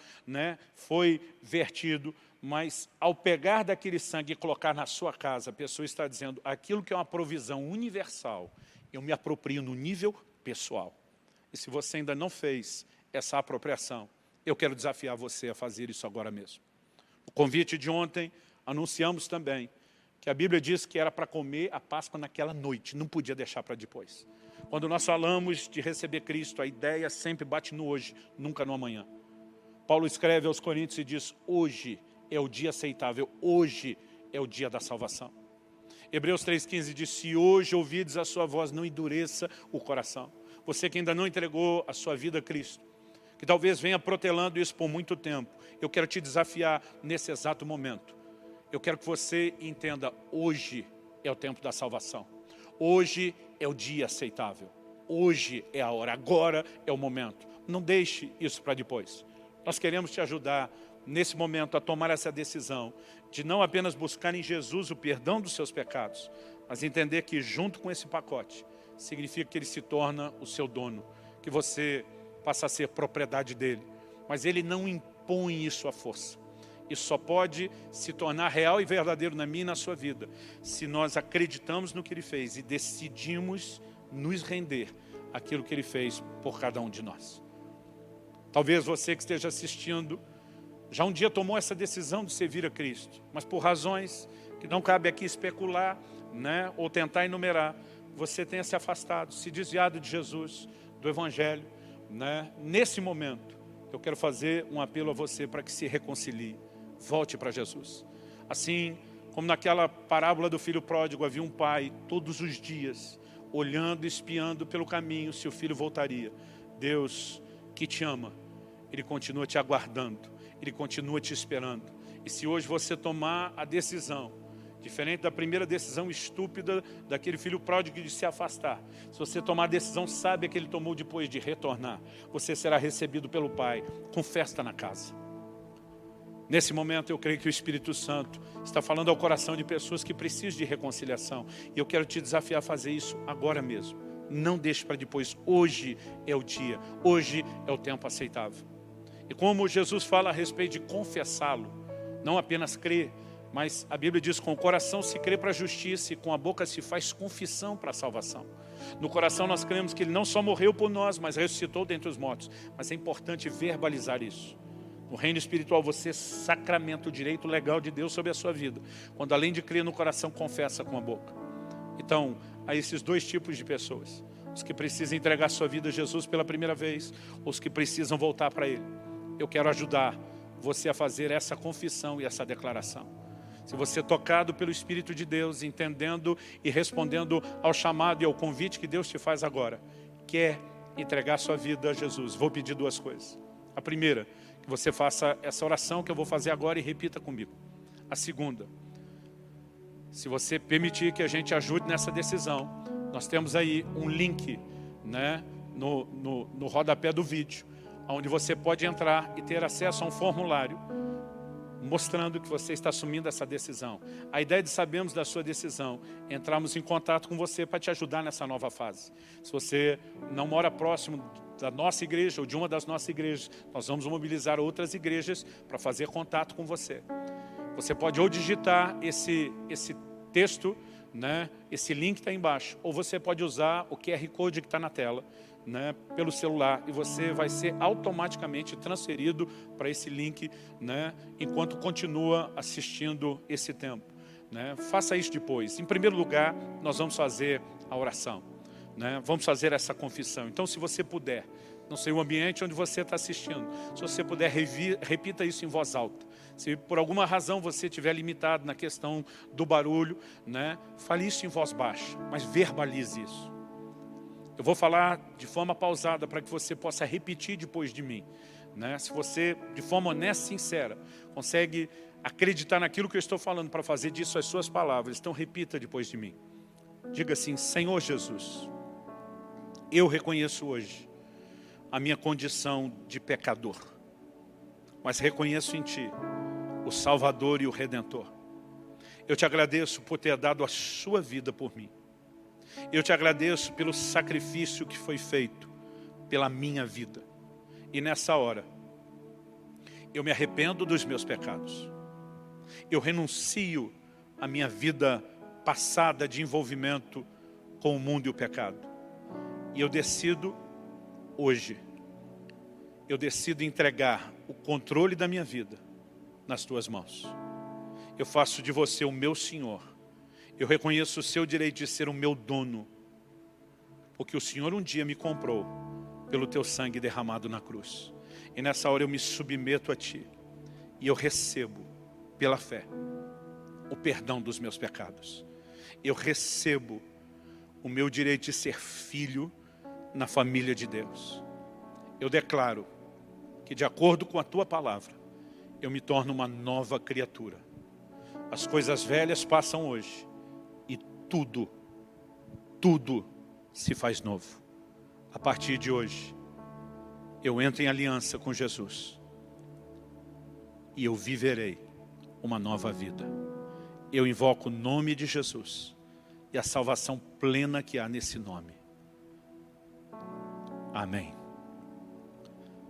foi vertido. Mas ao pegar daquele sangue e colocar na sua casa, a pessoa está dizendo, aquilo que é uma provisão universal, eu me aproprio no nível pessoal. E se você ainda não fez essa apropriação, eu quero desafiar você a fazer isso agora mesmo. O convite de ontem, anunciamos também, que a Bíblia diz que era para comer a Páscoa naquela noite, não podia deixar para depois. Quando nós falamos de receber Cristo, a ideia sempre bate no hoje, nunca no amanhã. Paulo escreve aos Coríntios e diz, hoje é o dia aceitável, hoje é o dia da salvação. Hebreus 3,15 diz, se hoje ouvides a sua voz, não endureça o coração. Você que ainda não entregou a sua vida a Cristo, que talvez venha protelando isso por muito tempo, eu quero te desafiar nesse exato momento. Eu quero que você entenda, hoje é o tempo da salvação. Hoje é o dia aceitável. Hoje é a hora, agora é o momento. Não deixe isso para depois. Nós queremos te ajudar nesse momento a tomar essa decisão de não apenas buscar em Jesus o perdão dos seus pecados, mas entender que junto com esse pacote, significa que ele se torna o seu dono, que você passa a ser propriedade dele, mas ele não impõe isso à força. Isso só pode se tornar real e verdadeiro na minha e na sua vida, se nós acreditamos no que ele fez e decidimos nos render àquilo que ele fez por cada um de nós. Talvez você que esteja assistindo, já um dia tomou essa decisão de servir a Cristo, mas por razões que não cabe aqui especular, ou tentar enumerar, você tenha se afastado, se desviado de Jesus, do Evangelho. Nesse momento, eu quero fazer um apelo a você para que se reconcilie, volte para Jesus. Assim como naquela parábola do filho pródigo, havia um pai todos os dias, olhando e espiando pelo caminho se o filho voltaria. Deus que te ama, Ele continua te aguardando, Ele continua te esperando. E se hoje você tomar a decisão Diferente da primeira decisão estúpida daquele filho pródigo de se afastar. Se você tomar a decisão sábia que ele tomou depois de retornar, você será recebido pelo Pai com festa na casa. Nesse momento eu creio que o Espírito Santo está falando ao coração de pessoas que precisam de reconciliação. E eu quero te desafiar a fazer isso agora mesmo. Não deixe para depois. Hoje é o dia. Hoje é o tempo aceitável. E como Jesus fala a respeito de confessá-lo, não apenas crer, mas a Bíblia diz que com o coração se crê para a justiça e com a boca se faz confissão para a salvação. No coração nós cremos que Ele não só morreu por nós, mas ressuscitou dentre os mortos. Mas é importante verbalizar isso. No reino espiritual você sacramenta o direito legal de Deus sobre a sua vida. Quando além de crer no coração, confessa com a boca. Então, há esses dois tipos de pessoas. Os que precisam entregar sua vida a Jesus pela primeira vez, os que precisam voltar para Ele. Eu quero ajudar você a fazer essa confissão e essa declaração. Se você é tocado pelo Espírito de Deus, entendendo e respondendo ao chamado e ao convite que Deus te faz agora, quer entregar sua vida a Jesus, vou pedir duas coisas. A primeira, que você faça essa oração que eu vou fazer agora e repita comigo. A segunda, se você permitir que a gente ajude nessa decisão, nós temos aí um link, né, no rodapé do vídeo, onde você pode entrar e ter acesso a um formulário mostrando que você está assumindo essa decisão. A ideia de sabermos da sua decisão, entrarmos em contato com você para te ajudar nessa nova fase. Se você não mora próximo da nossa igreja ou de uma das nossas igrejas, nós vamos mobilizar outras igrejas para fazer contato com você. Você pode ou digitar esse texto, né, esse link está embaixo, ou você pode usar o QR Code que está na tela, né, pelo celular, e você vai ser automaticamente transferido para esse link, né, enquanto continua assistindo esse tempo, né. Faça isso depois. Em primeiro lugar, nós vamos fazer a oração, né, vamos fazer essa confissão. Então, se você puder, não sei o ambiente onde você está assistindo, se você puder, repita isso em voz alta. Se por alguma razão você estiver limitado na questão do barulho, né, fale isso em voz baixa, mas verbalize isso. Eu vou falar de forma pausada para que você possa repetir depois de mim, né? Se você, de forma honesta e sincera, consegue acreditar naquilo que eu estou falando para fazer disso as suas palavras, então repita depois de mim. Diga assim: Senhor Jesus, eu reconheço hoje a minha condição de pecador, mas reconheço em Ti o Salvador e o Redentor. Eu te agradeço por ter dado a sua vida por mim. Eu te agradeço pelo sacrifício que foi feito pela minha vida. E nessa hora, eu me arrependo dos meus pecados. Eu renuncio à minha vida passada de envolvimento com o mundo e o pecado. E eu decido hoje, eu decido entregar o controle da minha vida nas tuas mãos. Eu faço de você o meu Senhor. Eu reconheço o seu direito de ser o meu dono, porque o Senhor um dia me comprou pelo teu sangue derramado na cruz. E nessa hora eu me submeto a Ti e eu recebo pela fé o perdão dos meus pecados. Eu recebo o meu direito de ser filho na família de Deus. Eu declaro que, de acordo com a Tua palavra, eu me torno uma nova criatura. As coisas velhas passam hoje e tudo se faz novo. A partir de hoje, eu entro em aliança com Jesus e eu viverei uma nova vida. Eu invoco o nome de Jesus e a salvação plena que há nesse nome. Amém.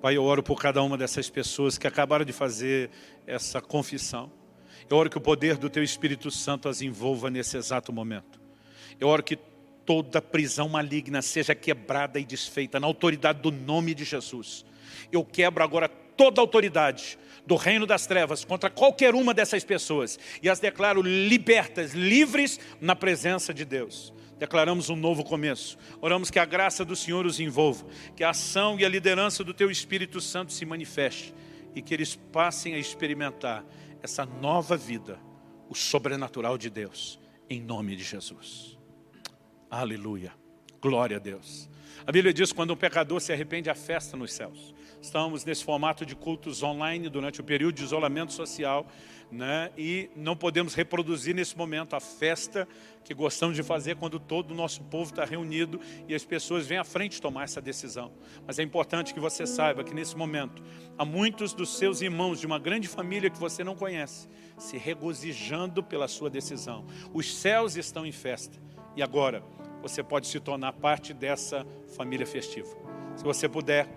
Pai, eu oro por cada uma dessas pessoas que acabaram de fazer essa confissão. Eu oro que o poder do Teu Espírito Santo as envolva nesse exato momento. Eu oro que toda prisão maligna seja quebrada e desfeita na autoridade do nome de Jesus. Eu quebro agora toda a autoridade do reino das trevas contra qualquer uma dessas pessoas e as declaro libertas, livres na presença de Deus. Declaramos um novo começo. Oramos que a graça do Senhor os envolva, que a ação e a liderança do Teu Espírito Santo se manifeste e que eles passem a experimentar essa nova vida, o sobrenatural de Deus, em nome de Jesus. Aleluia, Glória a Deus. A Bíblia diz que quando um pecador se arrepende, há festa nos céus. Estamos nesse formato de cultos online durante o período de isolamento social, né? E não podemos reproduzir nesse momento a festa que gostamos de fazer quando todo o nosso povo está reunido e as pessoas vêm à frente tomar essa decisão. Mas é importante que você saiba que nesse momento há muitos dos seus irmãos de uma grande família que você não conhece se regozijando pela sua decisão. Os céus estão em festa e agora você pode se tornar parte dessa família festiva. Se você puder,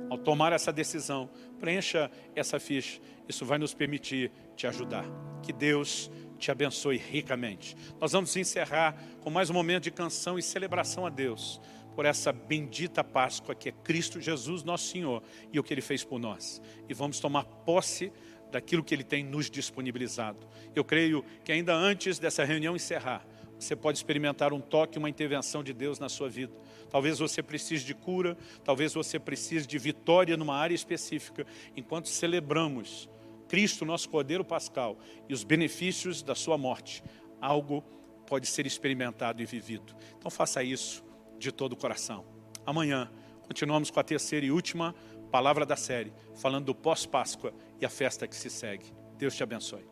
ao tomar essa decisão, preencha essa ficha. Isso vai nos permitir te ajudar. Que Deus te abençoe ricamente. Nós vamos encerrar com mais um momento de canção e celebração a Deus por essa bendita Páscoa que é Cristo Jesus, nosso Senhor, e o que Ele fez por nós. E vamos tomar posse daquilo que Ele tem nos disponibilizado. Eu creio que ainda antes dessa reunião encerrar, você pode experimentar um toque, uma intervenção de Deus na sua vida. Talvez você precise de cura, talvez você precise de vitória numa área específica. Enquanto celebramos Cristo, nosso Cordeiro Pascal, e os benefícios da sua morte, algo pode ser experimentado e vivido. Então faça isso de todo o coração. Amanhã, continuamos com a terceira e última palavra da série, falando do pós-Páscoa e a festa que se segue. Deus te abençoe.